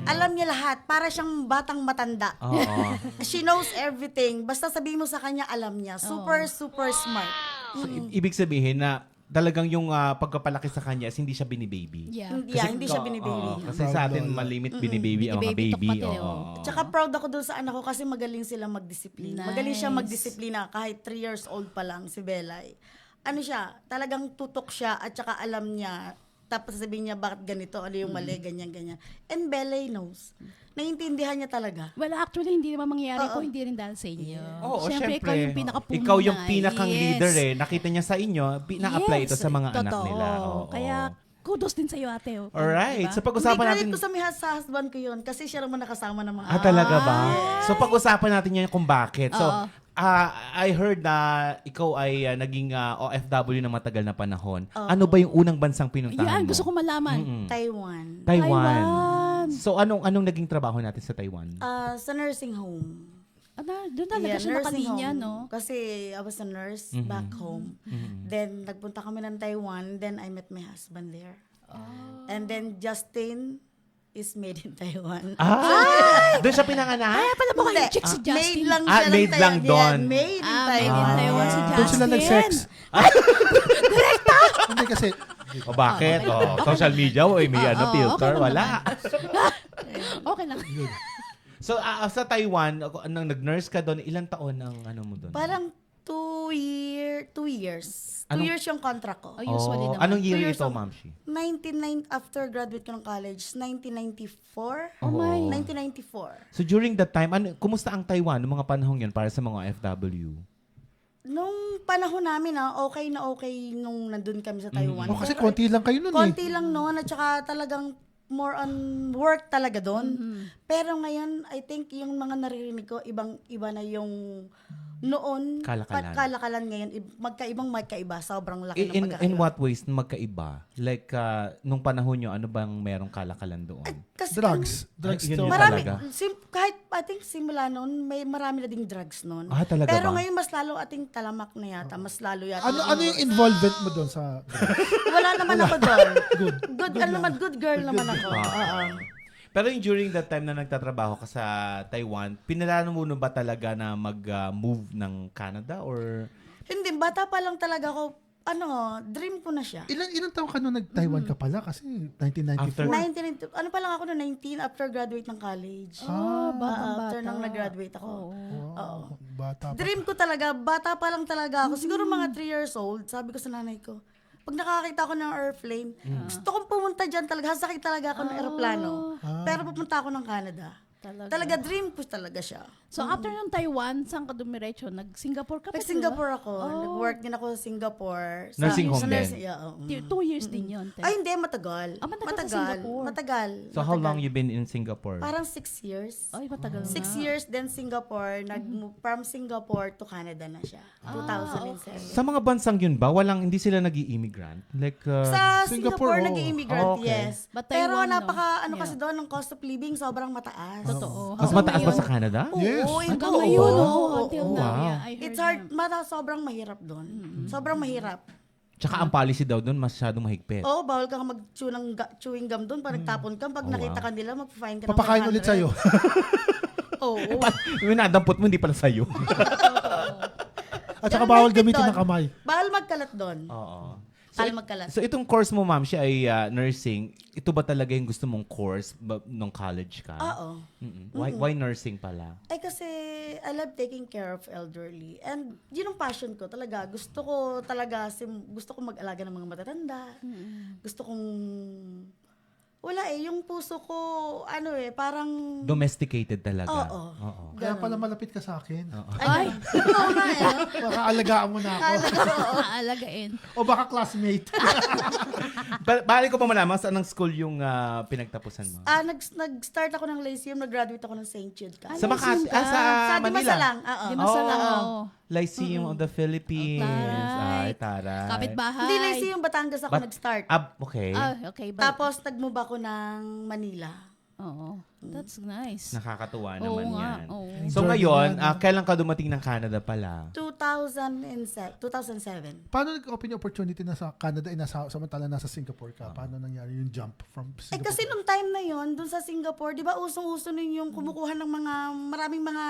Alam niya lahat. Para siyang batang matanda. Oo. She knows everything. Basta sabihin mo sa kanya, alam niya. Super, super smart. So, ibig sabihin na talagang yung pagkapalaki sa kanya is hindi siya binibaby. Yeah. Hindi siya binibaby. Oo, kasi sa atin malimit binibaby ang mga Binibaby baby. tok pati, Oo. Tsaka proud ako dun sa anak ko kasi magaling sila magdisiplina. Nice. Magaling siya magdisiplina kahit 3 years old pa lang si Belay. Ano siya, talagang tutok siya at tsaka alam niya. Tapos sabihin niya bakit ganito, ano yung mali, ganyan, ganyan. And Belay knows. Naiintindihan niya talaga. Well, actually, hindi naman mangyayari Oo. kung hindi rin dahil sa inyo. Oo, Siyempre, ikaw yung pinakapuno Ikaw yung na. pinakang Yes. leader eh. Nakita niya sa inyo, na-apply ito sa mga anak Totoo. nila. Oo. Kaya, kudos din sa'yo, ate. Oh. Alright. Diba? So pag-usapan Hindi, natin... credit ko sa husband ko yun kasi siya naman nakasama ng mga Talaga ba? So pag-usapan natin yan kung bakit. So, Oo. I heard na ikaw ay naging OFW na matagal na panahon. Ano ba yung unang bansang pinuntahan Yan, mo? gusto ko malaman. Taiwan. Taiwan. Taiwan. So anong naging trabaho natin sa Taiwan? Sa nursing home. Doon talaga siya nakalinya, home. no? Kasi I was a nurse back home. Then, nagpunta kami ng Taiwan. Then, I met my husband there. And then, Justin is made in Taiwan. Doon siya pinanganak? Kaya pala mo Hindi. kayo chick si Justin. Made lang Ah, siya made ng lang Taiwan. doon. Yeah, made in Made Taiwan. in Taiwan si Justin. Doon sila nag-sex. Hindi kasi, O bakit? Social media, may filter. okay Wala. Okay lang. So, sa Taiwan, nang nag-nurse ka doon, ilang taon ang ano mo doon? Parang 2 years. 2 Anong- years yung contract ko. Oh, usually naman. Anong year 2 years ito, old. Ma'am Shi? 99 after graduate ko ng college, 1994. Oh my. 1994. So, during that time, kumusta ang Taiwan noong mga panahong yun para sa mga OFW? Nung panahon namin okay na okay nung nandun kami sa Taiwan. kasi konti lang kayo nun eh. Konti lang noon at saka talagang more on work talaga doon. Pero ngayon, I think yung mga naririnig ko, ibang-iba na yung noon. Kalakalan. Kalakalan ngayon, magkaiba. Sobrang laki ng In pagkakaiba. what ways magkaiba? Like, nung panahon nyo, ano bang merong kalakalan doon? Kasi Drugs. Drugs Ay, yun to. yun. marami, talaga? kahit I think simula noon, may marami na ding drugs noon. Talaga Pero ba? ngayon, mas lalo ating talamak na yata. Mas lalo yata. Ano yung involvement mo doon sa Wala naman ako doon. Good Good girl naman ako. Oo. Pero yung during that time na nagtatrabaho ka sa Taiwan, pinalano mo na ba talaga na mag-move ng Canada or... Hindi, bata pa lang talaga ako. Dream ko na siya. Ilang taon ka nung nag-Taiwan ka pala? Kasi 1994. 19, ano pa lang ako noon, 19 after graduate ng college. Batang-bata. After nang nag-graduate ako. Oo. Bata pa. Dream ko talaga, bata pa lang talaga ako. Siguro mga 3 years old, sabi ko sa nanay ko, pag nakakita ako ng airplane, gusto kong pumunta dyan talaga. Hasakit talaga ako ng aeroplano. Pero pupunta ako ng Canada. Talaga dream ko talaga siya. So, after ng Taiwan, saan ka dumiretso? Nag-Singapore ka pa, Nag-Singapore ako. Nag-work din ako sa Singapore. Nursing home din? Yeah, oo. 2 years din yun. Te. Ay, hindi. Matagal. Matagal sa Singapore. Matagal. So how Matagal. long you been in Singapore? Parang 6 years. Ay, matagal na. 6 years, then Singapore. Nag-move from Singapore to Canada na siya. 2007. Sa mga bansang yun ba, hindi sila nag-i-immigrant? Like, Sa Singapore, Singapore, oo. nag-immigrant, Oh, okay. yes. But Pero Taiwan, no? kasi doon, ng cost of living, sobrang mataas. Totoo. mas Hanggang mataas ba ngayon- sa Canada? Yes. Oo, Hanggang oo. ngayon, Oo, oo. oo, Until oo. now, Wow. yeah, I heard It's hard, na. sobrang mahirap doon. Sobrang mahirap. Tsaka ang policy daw doon masyadong mahigpit. Oo, bawal kang mag-chew ng chewing gum doon. Pag nagtapon ka, pag Oh, nakita wow. ka nila, mag-fine ka ng Papakain 100. ulit sa'yo. Oo. Yung nadampot mo, hindi pala sa'yo. At saka Pero bawal mahigpit gamitin doon. ng kamay. Bawal magkalat doon. Oo. Bawal magkalat. So itong course mo, ma'am, siya ay nursing. Ito ba talaga yung gusto mong course nung college ka? Oo. Mm-mm. Why nursing pala? Ay kasi I love taking care of elderly. And yun ang passion ko talaga. Gusto ko talaga, gusto ko mag-alaga ng mga matatanda. Gusto kong, wala yung puso ko, parang, Domesticated talaga. Oo. Oo. Kaya pala malapit ka sa akin. Ay, oo nga eh. Baka alagaan mo na ako. aalagain. O baka classmate. Bali ko pa malaman saan ng school yung pinagtapusan mo? Nag-start ako ng Lyceum, nag-graduate ako ng St. Jude College. Sa Makati, Lyceum ka. sa Sa Manila. Dimasalang, oo. Dimasalang, Oo. oo. Lyceum of the Philippines. Taray. Ay, taray. Kapitbahay. Hindi Lyceum, Batangas ako nag-start. Okay. Okay. Tapos nag-move ako ng Manila. Oo. That's nice. Nakakatuwa Oo naman nga, yan. oo. So Enjoy ngayon, naman. kailan ka dumating ng Canada pala? 2007. Paano nag-open yung opportunity na sa Canada samantala nasa Singapore ka? Paano nangyari yung jump from Singapore? Kasi nung time na yon dun sa Singapore, di ba usong-uso nun yung kumukuha ng maraming mga,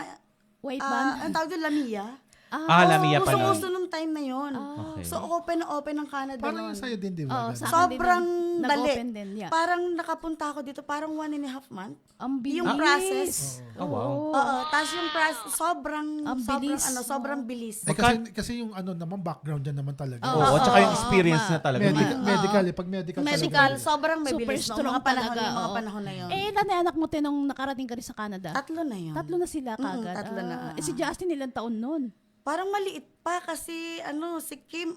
Wait, band? ang tawag doon, Lamia. Lamia pa nun. Usong-uso nung time na yon. Okay. So, open ang Canada Parang nun. yung sa'yo din, di Oo, ba? Ganun. sa akin Sobrang din, dali. nag-open din, yeah. Parang nakapunta ako dito, parang 1.5 month. Ang bilis. Yung process. Oh, wow. Oo, tapos yung process, Ang bilis. sobrang bilis. Kasi yung naman background dyan naman talaga. Oo, at saka yung experience na talaga. Medical, pag medical. Medical, talaga. sobrang Super mabilis. strong Mga panahon, talaga, yung mga oo. panahon na yun. Ilan na anak mo nung nakarating ka rin sa Canada? 3 na yun. 3 na sila kagad. tatlo na. Si Justin ilang taon nun? Parang maliit pa kasi si Kim,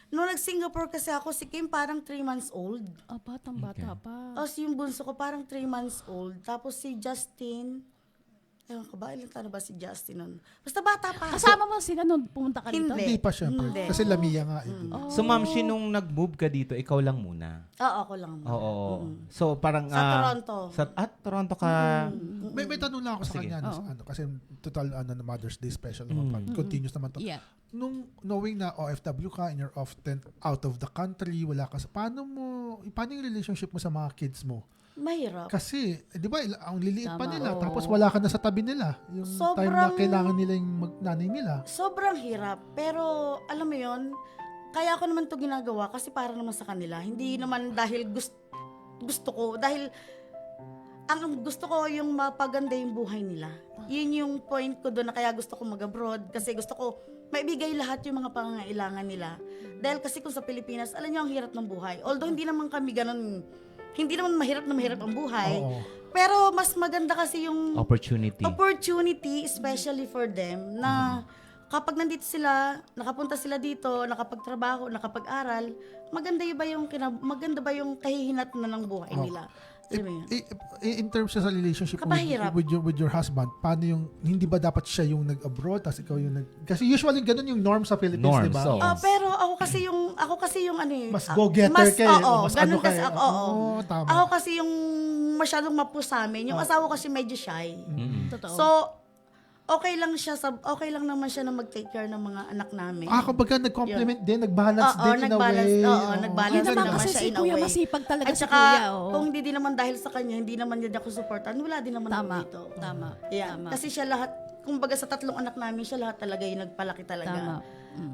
nung nag-Singapore kasi ako, si Kim parang 3 months old. Batang bata pa. Tapos yung bunso ko parang 3 months old. Tapos si Justin, ewan ko ba, ilang taon na ba si Justin nun? Basta bata pa. Kasama mo sila nung pumunta ka dito? Hindi pa syempre. Hindi. Kasi Lamia nga. So ma'am, nung nag-move ka dito, ikaw lang muna? Oo, ako lang. Oo. So parang... Sa Toronto. Toronto ka... May tanong lang ako sa Sige. kanya. Kasi total na Mother's Day special naman. Continuous naman to. Yeah. Nung knowing na OFW ka and you're often out of the country, wala ka paano yung relationship mo sa mga kids mo? Mahirap. Kasi, di ba, ang liliit pa Tama. nila, tapos wala ka na sa tabi nila. Yung time na Sobrang- kailangan nila yung nanay nila. Sobrang hirap. Pero, alam mo yon, kaya ako naman to ginagawa kasi para naman sa kanila. Hindi naman dahil gusto ko. Dahil, ang gusto ko yung mapaganda yung buhay nila. Yun yung point ko doon na kaya gusto ko mag-abroad. Kasi gusto ko maibigay lahat yung mga pangangailangan nila. Dahil kasi kung sa Pilipinas, alam niyo ang hirap ng buhay. Although hindi naman kami ganun, hindi naman mahirap na mahirap ang buhay. Oo. Pero mas maganda kasi yung Opportunity. especially for them, na kapag nandito sila, nakapunta sila dito, nakapagtrabaho, nakapag-aral, maganda ba yung kahihinat na ng buhay nila. Alam mo yun? In terms sa relationship Kapahirap. with your husband, paano yung, hindi ba dapat siya yung nag-abroad, tapos ikaw yung kasi usually ganun yung norm sa Philippines, Norm, di ba? so. Pero ako kasi yung Mas go-getter kayo, mas ano ganun kasi kayo. ako, oo. Oo, tama. Ako kasi yung masyadong mapusamin, yung asawa ko kasi medyo shy. Totoo. So, okay lang naman siya na mag-take care ng mga anak namin. Kumbaga nag-complement din, nag-balance din in a way. nagbalance Yun din naman naman kasi siya si in a Kuya way. masipag talaga At si saka, Kuya. Oo. kung hindi din naman dahil sa kanya, hindi naman niya ako supportan, wala din naman ako Tama. dito. Tama. Yeah. Tama. Kasi siya lahat, kumbaga sa 3 anak namin, siya lahat talaga yung nagpalaki talaga. Tama.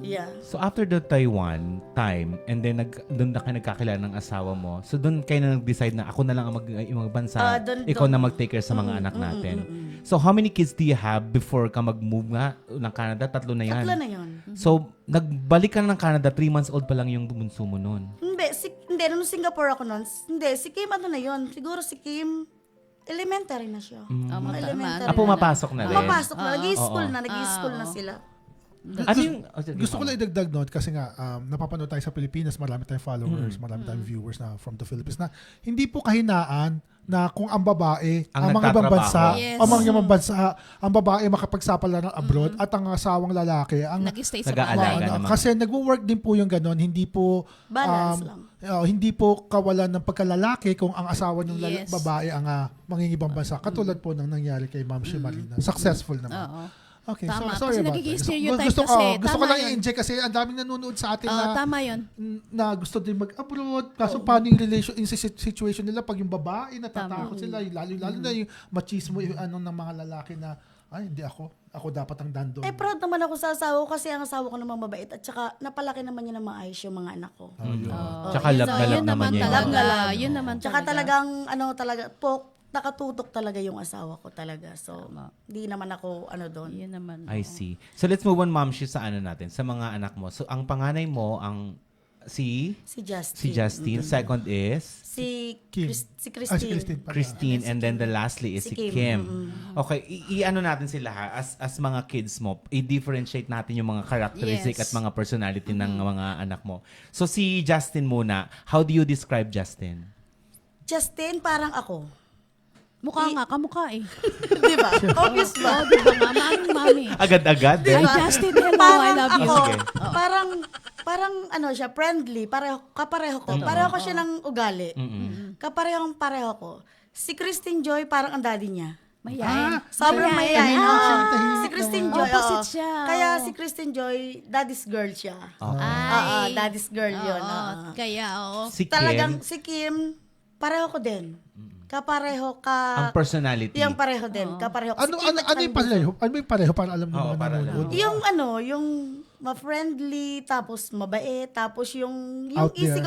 Yeah. So after the Taiwan time, and then doon na kayo nagkakilala ng asawa mo, so doon kayo na nag-decide na ako na lang ang yung magbansa, ikaw na mag-take care sa mga anak natin. So how many kids do you have before ka mag-move nga ng Canada? 3 na yan. 3 na yun. So nagbalik ka na ng Canada, 3 months old pa lang yung bunso mo noon. Hindi, nung Singapore ako noon, si Kim ano na yun, siguro si Kim, elementary na siya. Mga elementary Pumapasok na rin. Pumapasok na, nag-i-school na sila. Ano yung, Gusto ko lang idagdag note kasi nga napapanood tayo sa Pilipinas, marami tayong followers, marami tayong viewers na from the Philippines na hindi po kahinaan na kung ang babae, Ang ang mga ibang bansa, Yes. ang mga ibang bansa, ang babae makapagsapala ng abroad at ang asawang lalaki ang Nag-stay sa Nag-aalaga bahay. naman. kasi nagwo-work din po yung ganon, hindi po Balance lang. hindi po kawalan ng pagkalalaki kung ang asawa ng Yes. babae ang mangingibang bansa. Katulad po ng nangyari kay Ma'am Shi Marina. Successful naman. Oo. Okay, Tama. sorry Kasi about nagiging that. stereotype Gusto kasi. ko Tama lang yun. i-inject kasi ang daming nanonood sa atin Oo, tama yun. na gusto din mag-abroad. Kaso paano yung situation nila pag yung babae natatakot sila, lalo na yung machismo yung ng mga lalaki na ay hindi ako dapat ang dandon. Proud naman ako sa asawa ko kasi ang asawa ko naman mabait at saka napalaki naman niya na maayos yung mga anak ko. Tsaka Yun love na love naman niya. talaga. Love na love. Yun naman Tsaka talaga. talagang nakatutok talaga yung asawa ko talaga. So, hindi naman ako doon. Yun naman. I see. So let's move on, Ma'am Shi, sa natin, sa mga anak mo. So ang panganay mo, si Justin. Second is Si Kim. si Si Christine. Christine, and then the lastly is si Kim. Mm-mm. Okay, i-ano natin sila ha, as mga kids mo, i-differentiate natin yung mga characteristic Yes. at mga personality ng mga anak mo. So si Justin muna, how do you describe Justin? Justin, parang ako. Mukha nga, kamukha eh. Di ba? Obvious ba? Oo, di ba nga? Mami. Agad-agad? Ay, Justin, hello, I love you. Sige. Parang siya, friendly, kapareho ko. Pareho ko siya ng ugali. Pareho ko. Si Christine Joy, parang ang daddy niya. Mayayain. Sobrang mayayain. tahimik Si Christine naman. Joy, Opposite siya. Kaya si Christine Joy, daddy's girl siya. Ay. Daddy's girl yun. Oo, kaya, oo. Si Kim, Talagang si Kim, pareho ko din. Kapareho ang personality. Yung pareho din. Kapareho ko. Ano yung pareho? Ano yung pareho para alam ng Oo, mga para alam. nanonood? Yung ma-friendly, tapos mabait, tapos yung Out there.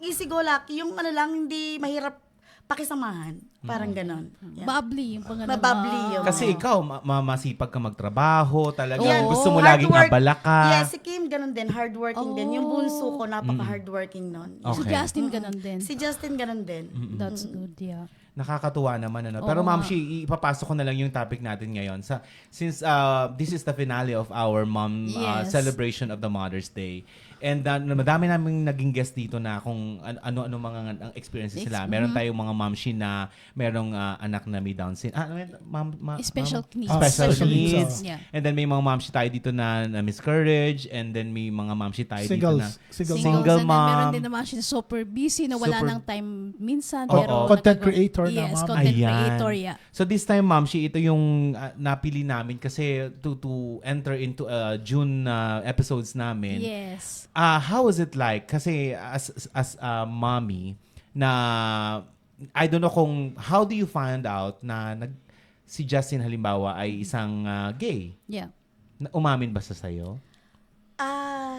easy go lucky, yung hindi mahirap pakisamahan. Parang ganon. Yeah. Bubbly. Yung pang Mabubbly yung. Kasi ikaw, masipag ka magtrabaho, talagang Yan. gusto mo Hard laging work. abala ka. Yeah, si Kim ganon din, hardworking din. Yung bunso ko, napaka-hardworking nun. Okay. Si Justin, ganun din. Si Justin ganon din. That's good, yeah. Nakakatuwa naman. Oo Pero Ma'am nga. Shi, ipapasok ko na lang yung topic natin ngayon. Since this is the finale of our mom Yes. celebration of the Mother's Day. And madami naming naging guest dito na kung ano mga ang experiences nila. Meron tayong mga Ma'am Shi na merong anak na may Down syndrome. Special needs. Special Special needs, needs. Yeah. And then may mga Ma'am Shi tayo dito na miscarriage. And then may mga Ma'am Shi tayo dito na Single Single And then mom. meron din naman siya super busy na wala Super- ng time minsan. Oo. Pero Content nagagawa- creator na, Yes, ma'am. content Ayan. creator, yeah. So this time, Ma'am Shi, ito yung napili namin kasi to enter into June episodes namin. Yes. How was it like? Kasi as a mommy na I don't know how do you find out na si Justin halimbawa ay isang gay? Yeah. Umamin ba sa sayo?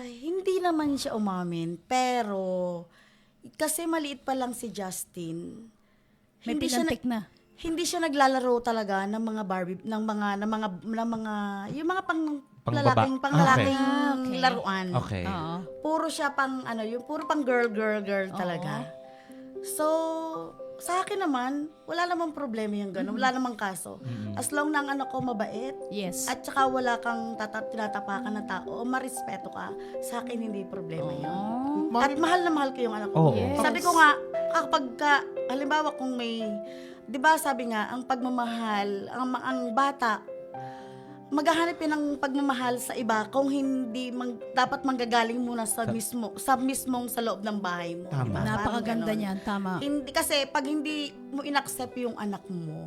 Hindi naman siya umamin, pero kasi maliit pa lang si Justin. May pinantik na. Hindi siya naglalaro talaga ng mga Barbie, ng mga yung mga Pangbaba- panglalaking Okay. laruan. Okay. Oo. Puro siya puro pang girl talaga. So, sa akin naman, wala namang problema yung gano'n. Wala namang kaso. As long na ang anak ko mabait, Yes. at saka wala kang tinatapakan na tao, o marespeto ka, sa akin hindi problema yun. At mahal na mahal ko yung anak ko. Oo. Yes. Sabi ko nga, halimbawa kung may, di ba sabi nga, ang pagmamahal, ang bata, maghahanap yun ng pagmamahal sa iba kung hindi dapat manggagaling muna sa mismong sa loob ng bahay mo. Tama. Diba? Parang Napakaganda ganon. niyan. Tama. Hindi, kasi pag hindi mo inaccept yung anak mo,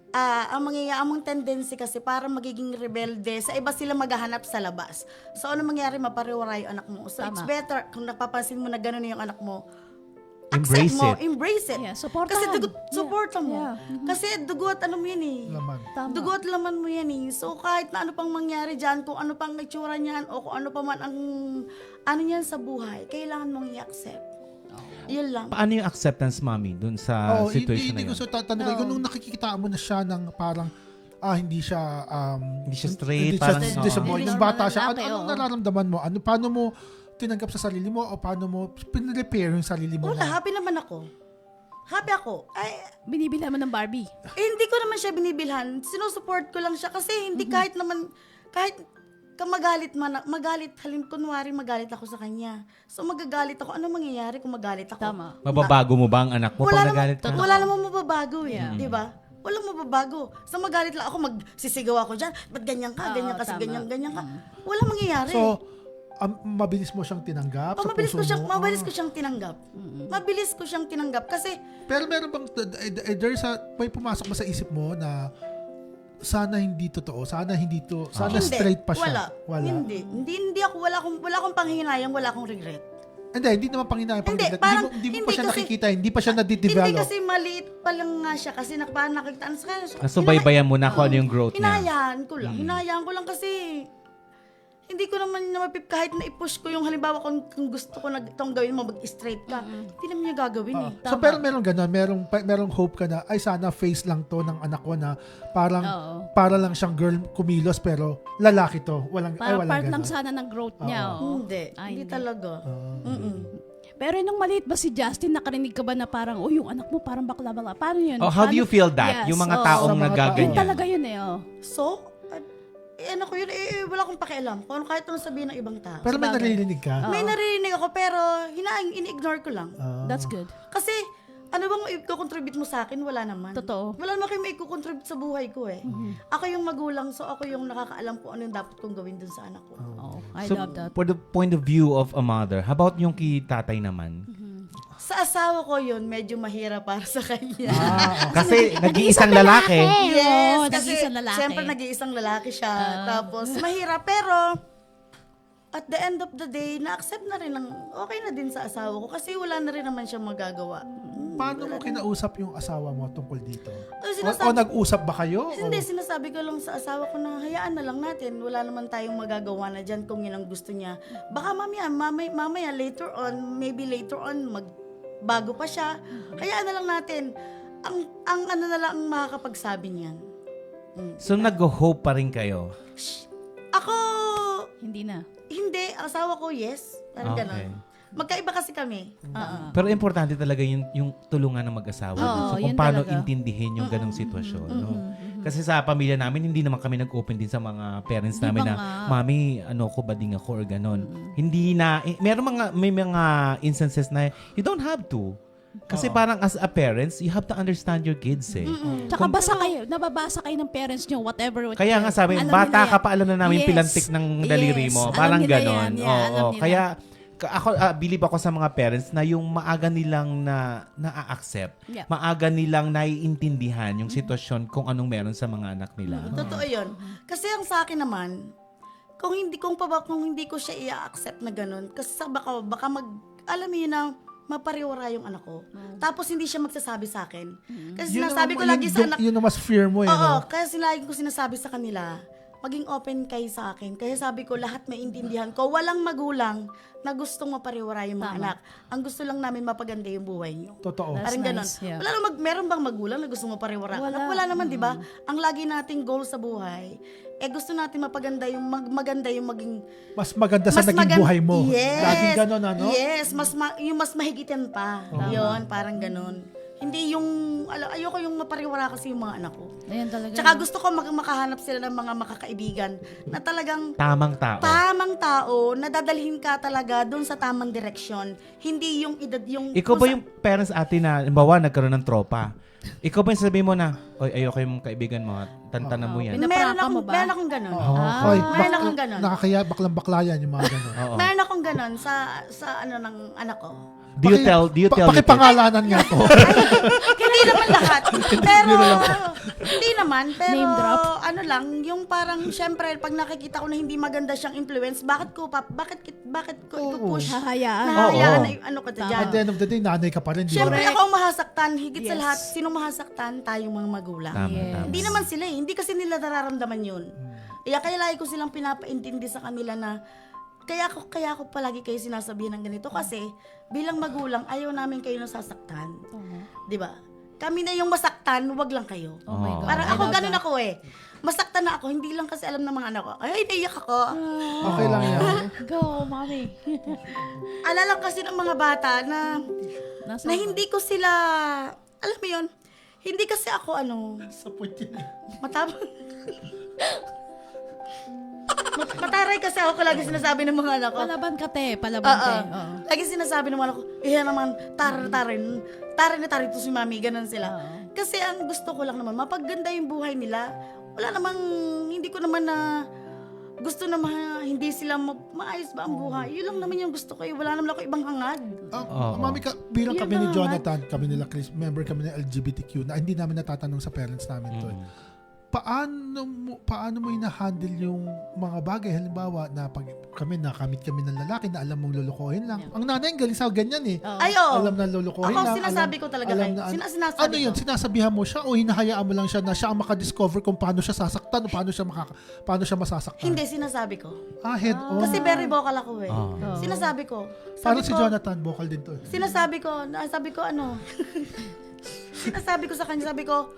ang tendency kasi para magiging rebelde, sa iba sila maghahanap sa labas. So, ano mangyari? Mapariwara yung anak mo. So, Tama. it's better, kung napapansin mo na gano'n yung anak mo, Embrace accept mo, it. embrace it. Yeah, supportahan. Kasi dugo, supportan mo. Yeah. Kasi dugo at ano mo yan eh. Laman. Tama. Dugo at laman mo yan eh. So kahit na ano pang mangyari dyan, kung ano pang itsura niyan, o kung ano pa man ang ano niyan sa buhay, kailangan mong i-accept. Yun lang. Paano yung acceptance, mami, dun sa Oo, situation hindi na ko yun? so tatanungin ko nung nakikita mo na siya ng parang hindi siya Hindi siya straight, hindi siya, parang, hindi siya oo. boy. Hindi Nung normal bata siya, lalaki, anong oo. nararamdaman mo? Paano mo tinanggap sa sarili mo o paano mo pinrepair yung sarili mo? Wala, happy naman ako. Happy ako. Ay, Binibilhan mo ng Barbie. hindi ko naman siya binibilhan. Sinusupport ko lang siya kasi hindi kahit naman, kahit magalit man, kunwari magalit ako sa kanya. So magagalit ako, ano mangyayari kung magalit ako? Tama. Mababago mo ba ang anak mo pag nagalit ka? Wala namang mababago eh, Yeah. di ba? Walang mababago. So magalit lang ako, magsisigaw ako dyan, ba't ganyan ka, Oo, ganyan kasi tama. ganyan ka. Walang mangyayari. So, mabilis mo siyang tinanggap sa mabilis puso ko siyang, mo? mabilis ko siyang tinanggap. Mabilis ko siyang tinanggap kasi Pero meron bang, may pumasok ba sa isip mo na sana hindi totoo, sana hindi. straight pa siya? Wala. Hindi ako, wala akong panghinayang, wala akong regret. Hindi naman panginayang Hindi, panginayang. parang, Hindi mo pa hindi siya kasi- nakikita, hindi pa siya Hindi nadidevelop. kasi maliit pa lang nga siya kasi parang nakikitaan sa kanya. Nasubaybayan mo na kung ano yung growth niya. Hinayaan ko lang. Hinayaan ko lang kasi hindi ko naman na kahit na i-push ko yung halimbawa kung gusto ko na itong gawin mo, mag-straight ka, hindi naman niya gagawin eh. So pero meron ganun, merong hope ka na ay sana face lang to ng anak ko na parang Oo. para lang siyang girl kumilos pero lalaki to. Walang Para part lang ganun. sana ng growth niya. Oh. Hindi. Ay, Hindi hindi. talaga. Mm-mm. Pero nung maliit ba si Justin, nakarinig ka ba na parang, oh, yung anak mo parang bakla-bakla. Paano yun? Oh, how do you feel that? Yes, Yung mga oo. taong Sa mga nagaganyan. Yun talaga yun eh, oh. So, ano ko yun, wala akong pakialam. Kung kahit anong sabihin ng ibang tao. Pero may Sabagay. naririnig ka. May naririnig ako pero ini-ignore ko lang. That's good. Kasi, ano bang i-contribute mo sa akin? Wala naman. Totoo. Wala naman kayo may i-contribute sa buhay ko eh. Ako yung magulang, so ako yung nakakaalam kung ano yung dapat kong gawin dun sa anak ko. Oh, I So, love that. for the point of view of a mother, how about yung kay tatay naman? Sa asawa ko yun, medyo mahirap para sa kanya. Kasi nag-iisang lalaki. Yes, Oo, kasi nag-iisang lalaki. siyempre nag-iisang lalaki siya. Tapos mahirap, pero at the end of the day, na-accept na rin okay na din sa asawa ko kasi wala na rin naman siya magagawa. Paano mo kinausap yung asawa mo tungkol dito? Sinasabi- O nag-usap ba kayo? Hindi, sinasabi ko lang sa asawa ko na hayaan na lang natin. Wala naman tayong magagawa na dyan kung yun ang gusto niya. Baka mamaya later on, maybe later on, bago pa siya. Hayaan na lang natin. Ang ano na lang ang makakapagsabi niyan. So, nag-hope pa rin kayo. Ako, Hindi na. hindi. Ang asawa ko, yes. Parang Okay. gano'n. Magkaiba kasi kami. Pero importante talaga yung tulungan ng mag-asawa. Oo, So, kung yun paano talaga. intindihin yung ganong sitwasyon. No? Kasi sa pamilya namin, hindi naman kami nag-open din sa mga parents Di namin ba na, nga? Mami, ano ko, bading ako or ganon. Hindi na, may mga instances na you don't have to. Kasi parang as a parents, you have to understand your kids eh. Tsaka nababasa kayo ng parents nyo, whatever. Kaya nga sabi, Alam bata nila ka yan. pa, alam na namin Yes. pilantik ng daliri Yes. mo. Alam Parang nila ganon. yan. Yeah, alam Oo. nila. Kaya, ako, believe ako sa mga parents na yung maaga nilang na-accept, Yeah. maaga nilang naiintindihan yung sitwasyon kung anong meron sa mga anak nila. Totoo yun. Kasi ang sa akin naman, kung hindi ko siya i-accept na ganun, kasi baka alam mo yun na, mapariwara yung anak ko. Tapos hindi siya magsasabi sa akin. Kasi sinasabi ko lagi sa anak. Yun ang mas fear mo eh. Oo, no? kaya lagi ko sinasabi sa kanila, maging open kayo sa akin. Kaya sabi ko, lahat maintindihan ko. Walang magulang na gustong mapariwara yung mga Tama. anak. Ang gusto lang namin mapaganda yung buhay niyo. Totoo. That's Parang ganon. nice, yeah. Meron bang magulang na gustong mapariwara? Wala. Wala naman, di ba? Ang lagi nating goal sa buhay, gusto natin mapaganda yung maganda yung maging Mas maganda sa naging buhay mo. Yes. Laging ganon, ano? Yes, yung mas mahigitin pa. Yun, parang ganon. Hindi yung, ayoko yung mapariwara kasi yung mga anak ko. Ayan talaga. Tsaka gusto ko makahanap sila ng mga makakaibigan na talagang Tamang tao. tamang tao na dadalhin ka talaga doon sa tamang direksyon. Hindi yung edad yung... Ikaw ba yung parents ate na, halimbawa, nagkaroon ng tropa? Ikaw ba yung sabihin mo na, oy, ayoko yung kaibigan mo, tantanan mo yan? Pinaprangka mo ba? Meron akong ganon. Hoy, Meron akong ganon. nakakaya baklang-bakla yan yung mga ganon. Oo. Meron akong ganon sa ano ng anak ko. Do you tell your kids? Pakipangalanan nga to. Hindi naman lahat. Pero, hindi naman. Pero, Name drop. ano lang, yung parang, syempre, pag nakikita ko na hindi maganda siyang influence, bakit ko ipupush? Hahayaan. Nahayaan Oo. na yung ano ko dyan. At the end of the day, nanay ka pa rin, di ba? Syempre, ako ang mahasaktan. Higit sa Yes. lahat, sinong mahasaktan? Tayong mga magulang. Tama, Yes. tama. Hindi naman sila eh. Hindi kasi nila nararamdaman yun. Kaya lagi ko silang pinapaintindi sa kanila na kaya ako palagi kayo sinasabihan ng ganito kasi bilang magulang, ayaw namin kayo nasasaktan. Di ba? Kami na yung masaktan, wag lang kayo. Oh my God. Parang I ako, love ganun that. ako eh. Masaktan na ako, hindi lang kasi alam ng mga anak ko. Ay, naiyak ako. Okay lang yan. Go, mommy. Alala kasi ng mga bata na Nasa na hindi ko sila, alam mo yun, hindi kasi ako Sa point yun eh. matabang. Mataray kasi ako lagi sinasabi ng mga anak ko. Palaban ka, te. Palaban ka. Oo. Lagi sinasabi ng mga anak ko, naman, taray to si mami, ganun sila. Kasi ang gusto ko lang naman, mapaganda yung buhay nila. Wala namang, hindi ko naman na gusto na hindi sila maayos ba ang buhay. Yun lang naman yung gusto ko. Wala naman ako ibang hangad. Mami, bilang Yun kami ni lang, Jonathan, kami nila Chris, member kami ng LGBTQ, na hindi namin natatanong sa parents namin to. Paano mo ina-handle yung mga bagay? Halimbawa, na pag nakamit kami ng lalaki na alam mong lulukohin lang. Ang nanay, galing sa ganyan eh. Alam na lulukohin Ako, lang. sinasabi ko talaga kayo. Sinasabi ano yun? ko. Sinasabihan mo siya o hinahayaan mo lang siya na siya ang makadiscover kung paano siya sasaktan o paano siya masasaktan? Hindi, sinasabi ko. Head on. Kasi very vocal ako eh. Sinasabi ko. Parang Sabi si ko, Jonathan, vocal din to eh. Sinasabi ko sinasabi ko sa kanya, sabi ko,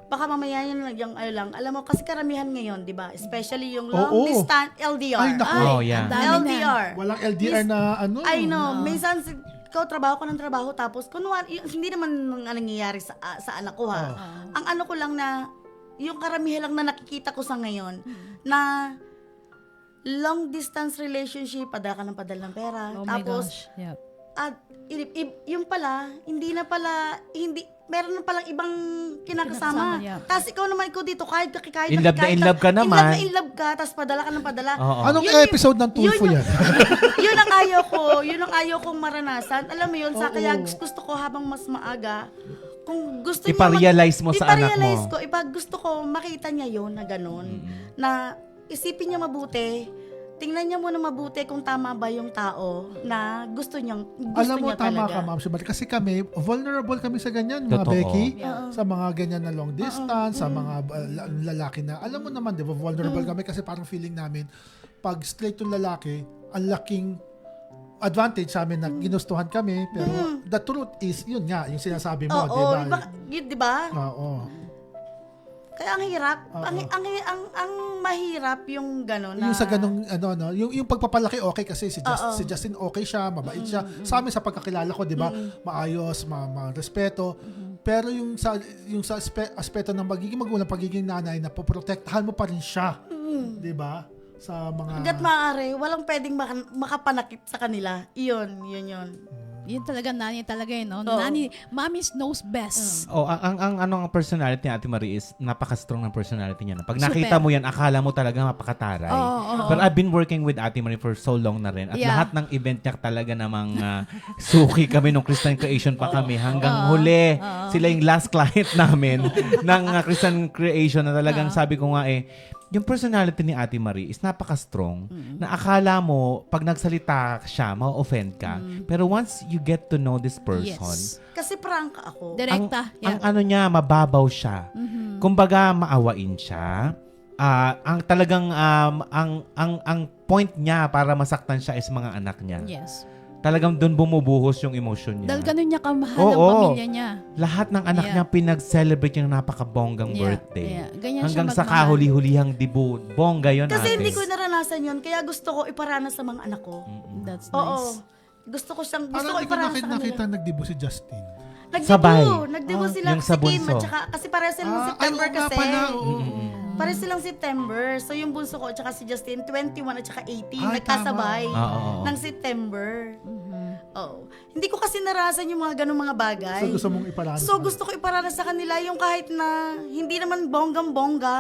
baka mamaya yan yung lang. Alam mo, kasi karamihan ngayon, di ba? Especially yung long distance LDR. Ay, naku. Oh, yeah. ang dami na. LDR. Walang LDR na ano. I know. Minsan, ikaw trabaho ko ng trabaho, tapos, kunwari, hindi naman nangyayari sa anak ko ha. Ang ano ko lang na, yung karamihan lang na nakikita ko sa ngayon, na long distance relationship, padala ka ng padala ng pera. Oh my tapos, gosh. Yep. at yung pala, meron na palang ibang kinakasama. Kinakasama, yeah. Tapos ikaw dito, kahit In love ka naman. In love ka, tapos padala ka ng padala. Oo. Anong Yun episode ng Tulfo yan? Yun ang ayaw kong maranasan. Alam mo yun, kaya gusto ko habang mas maaga, kung gusto niya Ipa-realize mo sa anak mo. ipa-realize ko, gusto ko makita niya yun na ganun, na isipin niya mabuti, tingnan niya muna mabuti kung tama ba yung tao na gusto Alam mo, niya tama talaga. ka, Ma'am Shibari. Kasi kami, vulnerable kami sa ganyan, mga Totoo. Becky. Sa mga ganyan na long distance, sa mga lalaki na, alam mo naman, di ba, vulnerable kami kasi parang feeling namin, pag straight yung lalaki, ang laking advantage sa amin na ginustuhan kami, pero the truth is, yun nga, yung sinasabi mo, Oo, di ba? yun, di ba? Oo. Kaya ang hirap. Ang mahirap yung gano'n na... Yung sa ganong yung pagpapalaki okay kasi si Justin okay siya, mabait siya. Sa amin sa pagkakilala ko, 'di ba? Maayos, respeto. Pero yung sa aspeto ng pagiging magulang, pagiging nanay na poprotektahan mo pa rin siya. 'Di ba? Sa mga Hanggat maaari, walang pwedeng makapanakit sa kanila. Yun. Yun talaga, nani talaga yun, no? Oo. Nani, mommy's knows best. Oh, ang personality ni Ate Marie is napaka-strong ng personality niya. Pag Super. nakita mo yan, akala mo talaga mapakataray. Oo. But I've been working with Ate Marie for so long na rin. At Yeah. lahat ng event niya talaga namang suki kami nung Christian Creation pa kami. Hanggang huli, sila yung last client namin ng Christian Creation na talagang sabi ko nga yung personality ni Ate Marie is napaka-strong na akala mo, pag nagsalita siya, ma-offend ka. Pero once you get to know this person, Yes. Kasi prank ako. Direkta. ang ano niya, mababaw siya. Kumbaga, maawain siya. Ang talagang, ang point niya para masaktan siya is mga anak niya. Yes. Talagang doon bumubuhos yung emotion niya. Dahil ganun niya kamahal ang Oo. pamilya niya. Lahat ng anak Yeah. niya pinag-celebrate yung napakabonggang birthday. Yeah. Ganyan Hanggang siya sa magmahal. kahuli-hulihang debut. Bongga yun, Kasi ate. hindi ko naranasan yun, kaya gusto ko iparanas sa mga anak ko. That's Oo. nice. Gusto ko parang iparanas hindi ko sa kanila. nakita nagdibo si Justin. Sabay. Nagdibo sila yung sa si Kim bunso. at saka, kasi para sila ng Ay, September oo nga kasi. pala. Oo. Pares silang September. So yung bunso ko at saka si Justin, 21 at saka 18. Ay, Nagkasabay Oo. ng September. Oh. Hindi ko kasi narasan yung mga ganung mga bagay. So gusto mong iparanas? So gusto ko iparanas sa kanila yung kahit na hindi naman bonggang-bongga,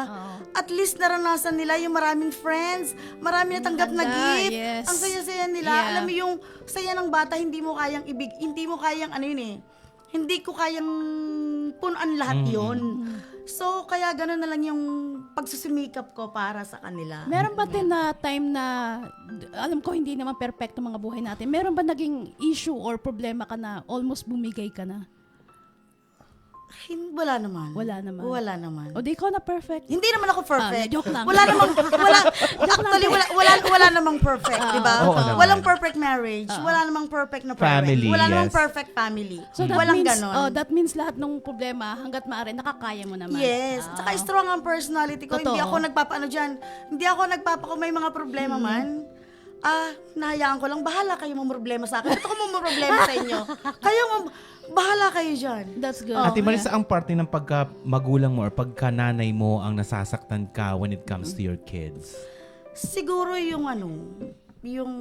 at least naranasan nila yung maraming friends, marami natanggap na Ganda, gift. yes. Ang saya-saya nila. Yeah. Alam mo yung saya ng bata, hindi mo kayang ano yun eh. Hindi ko kayang punuan lahat yun. So kaya gano'n na lang yung pagsusumikap ko para sa kanila. Meron ba din na time na, alam ko hindi naman perfecto mga buhay natin, meron ba naging issue or problema ka na almost bumigay ka na? Wala naman. Wala naman. Wala naman. O di ikaw na perfect? Hindi naman ako perfect. joke lang. Wala namang actually wala namang perfect, 'di ba? Oo naman. Walang perfect marriage, wala namang perfect na parent. Family, Wala namang yes. perfect family. So that Walang means, ganon. that means lahat ng problema hangga't maaari nakakaya mo naman. Yes. Tsaka strong ang personality ko. Totoo. Hindi ako nagpapaano diyan. Hindi ako kung may mga problema man. Nahayaan ko lang, bahala kayo mga problema sa akin. Ito ko mga problema sa inyo. Bahala kayo dyan. That's good. Ate Marisa, ang parte ng pagka magulang mo or pagka nanay mo ang nasasaktan ka when it comes to your kids? Siguro yung yung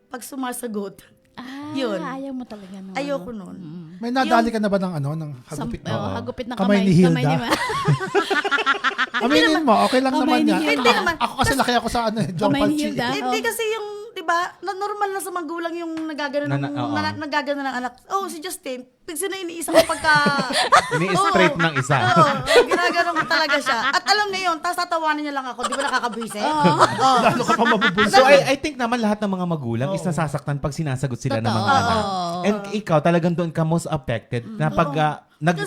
pag sumasagot. Yun. Ayaw mo talaga naman. Ayoko nun. May nadali ka na ba ng ng hagupit mo? Hagupit ng Kamay kamay. ni Hilda? Kamay ni Ma. Aminin mo, okay lang Kamay naman ni yan. Hilda. Hindi naman. Ako kasi laki ako sa John Kamay ni Palchi. Hilda. Hindi kasi yung, di ba, normal na sa magulang yung nagagano Oo. nagagano ng anak. Oh, si Justin, pigso na iniisa ko pagka... Ini-straight ng isa. Oo, ginagano ko talaga siya. At alam niya yun, tapos tatawanan niya lang ako. Di ba nakakabwise? Lalo ka pa mabubulso. So I think naman lahat ng mga magulang is nasasaktan pag sinasagot sila ng mga anak. And ikaw talagang doon ka most affected na pag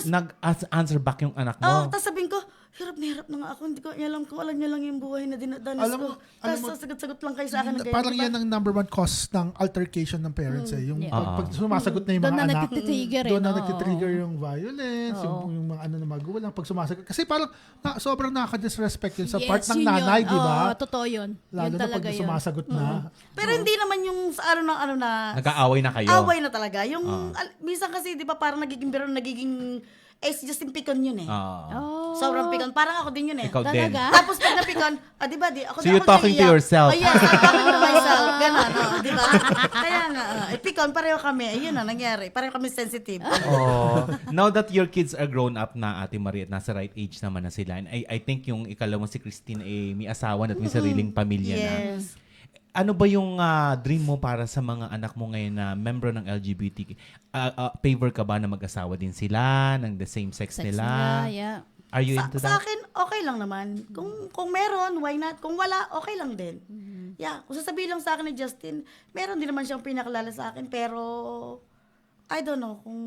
nag-answer back yung anak Oo, mo. tapos sabihin ko, hirap na hirap na nga ako. Hindi ko alam kung alam niya lang yung buhay na dinadanas Alam ko. mo- alam Tapos mo- sasagot-sagot lang kayo sa akin. ng ganyan, Parang diba? yan ang number one cause ng altercation ng parents eh. Yung Yeah. pag sumasagot na yung Doon mga na anak. nagtitrigger eh. Doon na no? nagtitrigger yung violence, yung mga ano na magulang pag sumasagot. Kasi parang sobrang nakaka-disrespect yun sa part ng yun nanay, yun. di ba? Oo, totoo yun. Lalo Yun na pag talaga yun. sumasagot na. Pero hindi naman yung sa ano na Nag-aaway na kayo. away na talaga. Yung minsan kasi 'di ba parang nagiging si Justin Picon yun eh. Oh. Sobrang pikon. Parang ako din yun eh. Ikaw din. Talaga? Tapos pag napikon, di ba ako So you're ako talking to naiiyak. yourself. Oh yes, I'm talking to myself. Ganon, di ba? Kaya nga, pikon, pareho kami. Ayun na, nangyari. Pareho kami sensitive. Oh. Now that your kids are grown up na, Ate Marie, at nasa right age naman na sila, and I think yung ikalawa si Christine may asawa na at may sariling pamilya na. Yes. Ano ba yung dream mo para sa mga anak mo ngayon na membro ng LGBT? Favor ka ba na mag-asawa din sila, ng the same sex, Sex nila? yeah. Are you into Sa that? akin, okay lang naman. Kung meron, why not? Kung wala, okay lang din. Yeah, kung sasabihin lang sa akin ni Justin, meron din naman siyang pinakalala sa akin, pero I don't know kung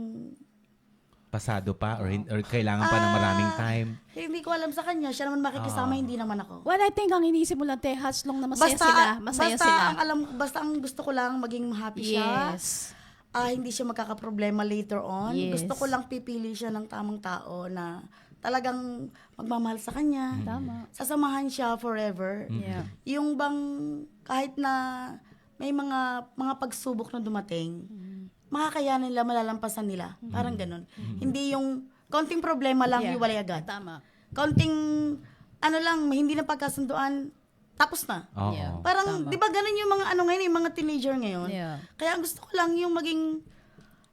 Pasado pa or kailangan pa ng maraming time? hindi ko alam sa kanya. Siya naman makikisama, hindi naman ako. Well, I think ang iniisip mo lang, as long na masaya sila. Masaya basta sila. basta ang gusto ko lang maging happy siya. Yes. Hindi siya magkakaproblema later on. Yes. Gusto ko lang pipili siya ng tamang tao na talagang magmamahal sa kanya. Tama. Sasamahan siya forever. Yeah. Yung bang kahit na may mga pagsubok na dumating, makakayanan nila, malalampasan nila. Parang ganun. Hindi yung konting problema lang, Yeah. hiwalay agad. Tama. Konting hindi na pagkasunduan, tapos na. Oo. Yeah. Parang, Tama. di ba ganun yung mga ngayon, yung mga teenager ngayon? Yeah. Kaya ang gusto ko lang yung maging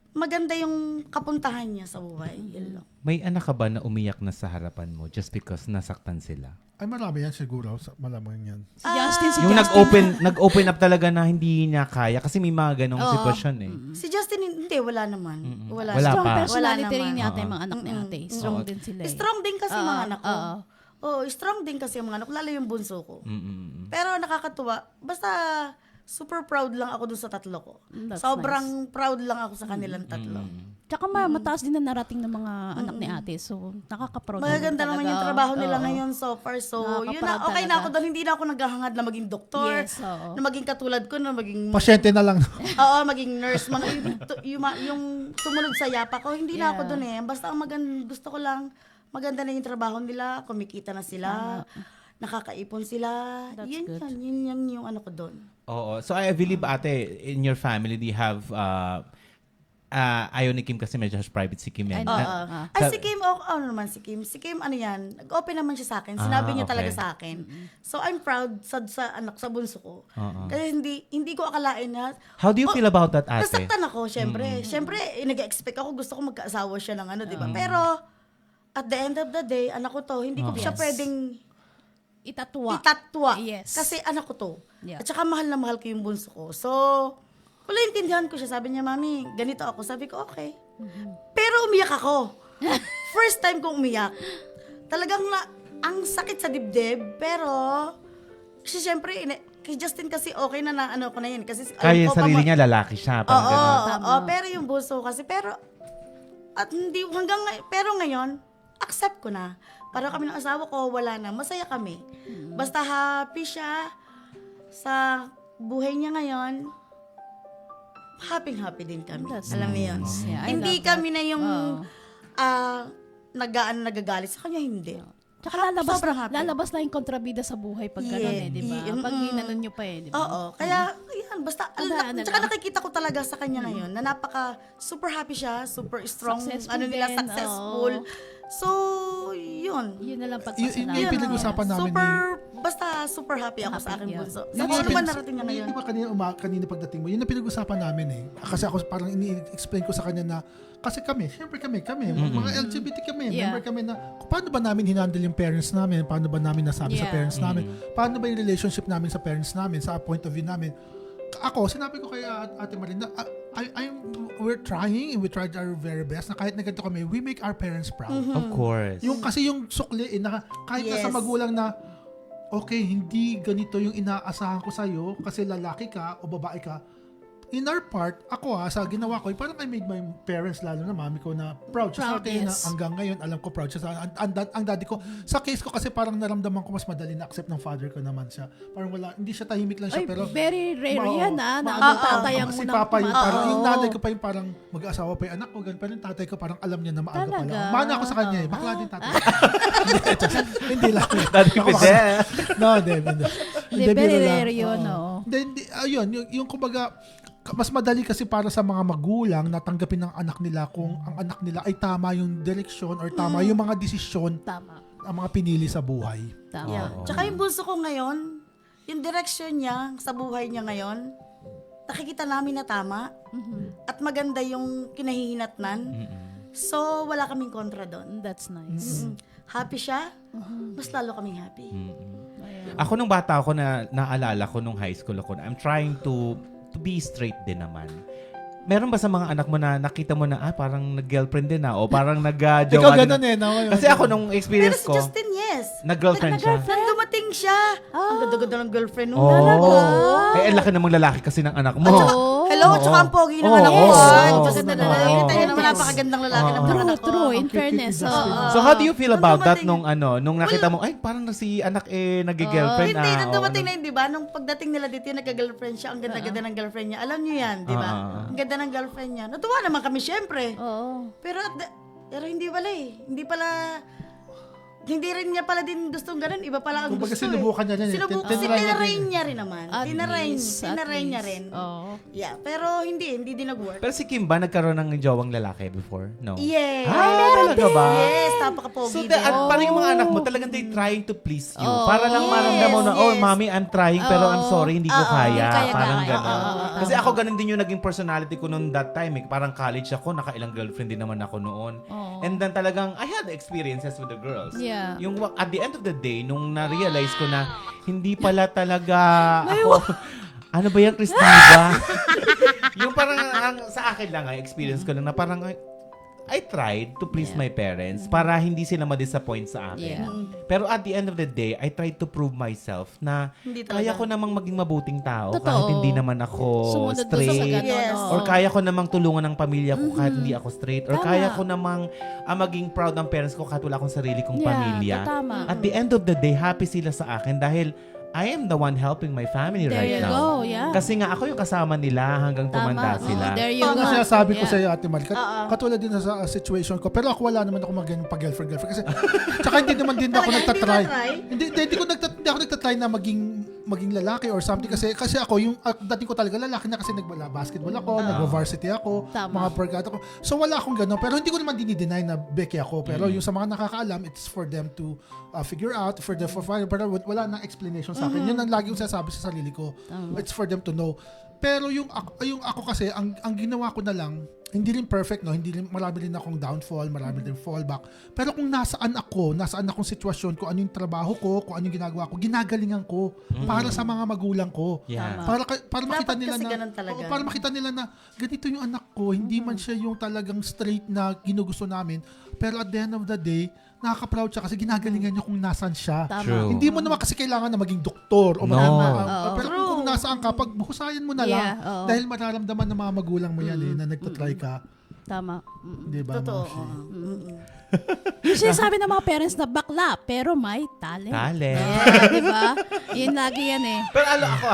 maganda yung kapuntahan niya sa buhay. Yun lang. May anak ka ba na umiyak na sa harapan mo just because nasaktan sila? Ay, marami yan siguro. Malamang yan. Si Justin, Yung nag-open up talaga na hindi niya kaya kasi may mga ganong sitwasyon eh. Si Justin, hindi, wala naman. Wala, Wala Strong pa. personality Wala rin naman. ni ate, mga anak ni ate. Strong din sila eh. Strong din kasi mga anak ko. oo. Oo, strong din kasi mga anak ko, lalo yung bunso ko. Mm-mm. Pero nakakatuwa, basta super proud lang ako dun sa tatlo ko. That's Sobrang proud lang ako sa kanilang tatlo. Tsaka mataas din na narating ng mga anak ni ate. So, nakaka-proud. Magaganda naman yung trabaho nila ngayon so far. So, yun na, Nakaka-proud okay na talaga. ako doon. Hindi na ako naghahangad na maging doktor, Yes, oo. na maging katulad ko, na maging, Pasyente na lang. oo, maging nurse. Yung tumunod sa yapa ko, hindi na ako doon eh. Basta ang gusto ko lang, maganda na yung trabaho nila, kumikita na sila, nakakaipon sila. That's Yun good. yan yung ano ko doon. Oo. So I believe, ate, in your family, do you have ayaw ni Kim kasi medyo private si Kim yan. Ay, Oo. Ay, si Kim, ano naman si Kim? Si Kim, ano yan, nag-open naman siya sa akin. Sinabi niya talaga okay. sa akin. So, I'm proud sa anak, sa bunso ko. Oo. Kasi hindi ko akalain na, How do you feel about that, ate? nasaktan ako, syempre. Syempre, nag-expect ako, gusto ko magkaasawa siya ng ano, di ba? Pero, at the end of the day, anak ko to, hindi ko siya Yes. pwedeng Itatwa. itatwa. Yes. Kasi anak ko to. Yeah. At saka mahal na mahal ko yung bunso ko. So, wala intindihan ko siya. Sabi niya, Mami, ganito ako. Sabi ko, okay. Pero umiyak ako. First time kong umiyak. Talagang ang sakit sa dibdib. Pero, kasi syempre, kay Justin kasi okay na ano ko na yun. Kasi, Kaya alam ko, sarili niya, lalaki siya. Parang Oo, ganun. oo, pero yung bunso kasi, pero ngayon, accept ko na. Para kami ng asawa ko, wala na. Masaya kami. Basta happy siya sa buhay niya ngayon, happy din kami. That's Alam mo yun? nice. Yeah, I Hindi love that. kami na yung Oh. nagagalit sa kanya, hindi. Tsaka Sobrang happy. lalabas na yung kontrabida sa buhay pag gano'n di ba? Pag inanon nyo pa di ba? Oo. Kaya, yan, basta, Tandaan na tsaka lang. nakikita ko talaga sa kanya ngayon na super happy siya, super strong, Successful din, successful. oo. So, yun. Yun na lang Yung pagpasalamat. pinag-usapan namin super happy ako sa aking Happy, yeah. bunso. Yun Sa yung naman narating niya ngayon. Di ba kanina pagdating mo, yun ang pinag-usapan namin eh. Kasi ako parang ini-explain ko sa kanya na, kasi syempre kami, mga LGBT kami, Yeah. member kami na, paano ba namin hinandle yung parents namin? Paano ba namin nasabi sa Yeah. parents namin? Paano ba yung relationship namin sa parents namin, sa point of view namin? Ako, sinabi ko kay Ate Marin na, we're trying and we tried our very best na kahit na ganito kami, we make our parents proud. Of course. Kasi yung sukli, kahit na sa Yes. magulang na, okay, hindi ganito yung inaasahan ko sa'yo kasi lalaki ka o babae ka. In our part, ako sa ginawa ko, parang I made my parents, lalo na mami ko, na proud siya sa Proud, akin. Na yes. hanggang ngayon, alam ko proud siya sa ang daddy ko. Sa case ko kasi parang naramdaman ko mas madali na accept ng father ko naman siya. Parang hindi siya tahimik lang siya. Ay, pero very rare yan na ang Oo. tatay ang Si unang Papa yung tumatawag. parang, yung Oo. nanay ko pa yung parang mag-asawa pa yung anak ko, ganun. Pero yung tatay ko parang alam niya na maaga pa Talaga? lang. Mana ako sa kanya eh. Bakla din tatay. Hindi lang. Daddy Ako Fidel. No, hindi. Hindi, very biro lang. rare yun, Oo. oo. Hindi, ayun, yung kumbaga, mas madali kasi para sa mga magulang na tanggapin ng anak nila kung ang anak nila ay tama yung direksyon or tama yung mga desisyon Tama. ang mga pinili sa buhay. Tama. Yeah. Tsaka yung bunso ko ngayon, yung direction niya sa buhay niya ngayon, nakikita namin na tama at maganda yung kinahihinatnan. So, wala kaming kontra doon. That's nice. Happy siya, mas lalo kaming happy. Ako nung bata ako naalala ko nung high school ako, I'm trying to be straight din naman. Meron ba sa mga anak mo na nakita mo na parang nag-girlfriend din na o parang nag-jowa Ikaw din? ganun eh. No? Kasi ako nung Pero experience si ko, Justin, yes. nag-girlfriend siya. Nang dumating siya, ang ganda-ganda ng girlfriend mo. Oh. Eh, ang laki namang lalaki kasi ng anak mo. Hello, Oo. tsaka ang pogi Oo. naman ako. Oo. Maganda na lalaki. Oo. Kita niyo naman napakagandang lalaki ng True, anak ko. true. In fairness. Justin. So how do you feel Nung about that dumating- nung nakita mo, ay parang si anak nag-girlfriend Hindi, na. nung dumating na yun, di ba? Nung pagdating nila dito, nagka-girlfriend siya. Ang ganda-ganda ng girlfriend niya. Alam niyo yan, di ba? Ang ganda ng girlfriend niya. Natuwa naman kami, syempre. Oo. Pero hindi pala eh. Hindi rin niya pala din gustong ganun. Iba pala ang Kumbaga, gusto sinubukan niya rin eh. Sinubukan. Tinry niya Tinarain rin eh. niya rin naman. At least. Tinarain niya rin. Oo. Yeah, pero hindi din nag-work. Pero si Kim ba nagkaroon ng jowang lalaki before? No? Yes. Talaga ba? Yes, napaka-pogi So, din. parang yung mga anak mo, talagang they trying to please you. Oh. Para lang maramdaman mo na, oh, Yes. mommy, I'm trying, pero I'm sorry, hindi ko kaya. kaya Parang kaya. gano'n. Oo. Kasi ako ganun din yung naging personality ko noon that time. Parang college ako, nakailang girlfriend din naman ako noon. Oo. And then talagang, I had experiences with the girls. Yeah. Yung at the end of the day, nung na-realize ko na, hindi pala talaga ako, ano ba yan, Christina? Yung parang, sa akin lang, experience ko lang na parang, I tried to please my parents para hindi sila ma-disappoint sa akin. Yeah. Pero at the end of the day, I tried to prove myself na Hindi talaga. kaya ko namang maging mabuting tao Totoo. kahit hindi naman ako Sumunod doon sa straight. ganun. Yes. oo. Or kaya ko namang tulungan ng pamilya ko kahit hindi ako straight. Or Tama. kaya ko namang maging proud ng parents ko kahit wala akong sarili kong pamilya. Tama. At the end of the day, happy sila sa akin dahil I am the one helping my family There right you now. go, yeah. Kasi nga ako yung kasama nila hanggang tumanda Tama. sila. Oh, there you Ang go. sinasabi ko Yeah. sa iyo, Ate Mal, katulad din sa situation ko, pero ako wala naman ako mag-girlfriend. Kasi, tsaka hindi naman din ako Talaga, hindi nagtatry. ba try? Hindi ako nagtatry na maging maging lalaki or something kasi ako yung dating ko talaga lalaki na kasi basketball ako, nag-varsity ako, Tama. mga barkada ko. So wala akong gano'n pero hindi ko naman dinideny na beke ako pero yung sa mga nakakaalam it's for them to figure out pero wala nang explanation sa akin. Yun ang lagi kong sinasabi sa sarili ko. It's for them to know. Pero yung ako kasi ang ginawa ko na lang hindi rin perfect, no? Hindi rin, marami rin akong downfall, marami rin fallback. Pero kung nasaan akong sitwasyon, kung ano yung trabaho ko, kung ano yung ginagawa ko, ginagalingan ko para sa mga magulang ko. Yeah. Para makita nila kasi na ganun talaga. para makita nila na ganito yung anak ko, hindi man siya yung talagang straight na ginugusto namin, pero at the end of the day, nakaka-proud siya kasi ginagalingan niya kung nasan siya. Tama. True. Hindi mo naman kasi kailangan na maging doktor o No. pero kung nasaan ka, pag husayan mo na lang Yeah, oo. dahil mararamdaman ng mga magulang mo yan na nagtatry ka. Tama. Di ba? Totoo. Moshi? Yung sinasabi ng mga parents na bakla, pero may talent. Talent. Yeah, di ba? Yun lagi yan eh. Pero ako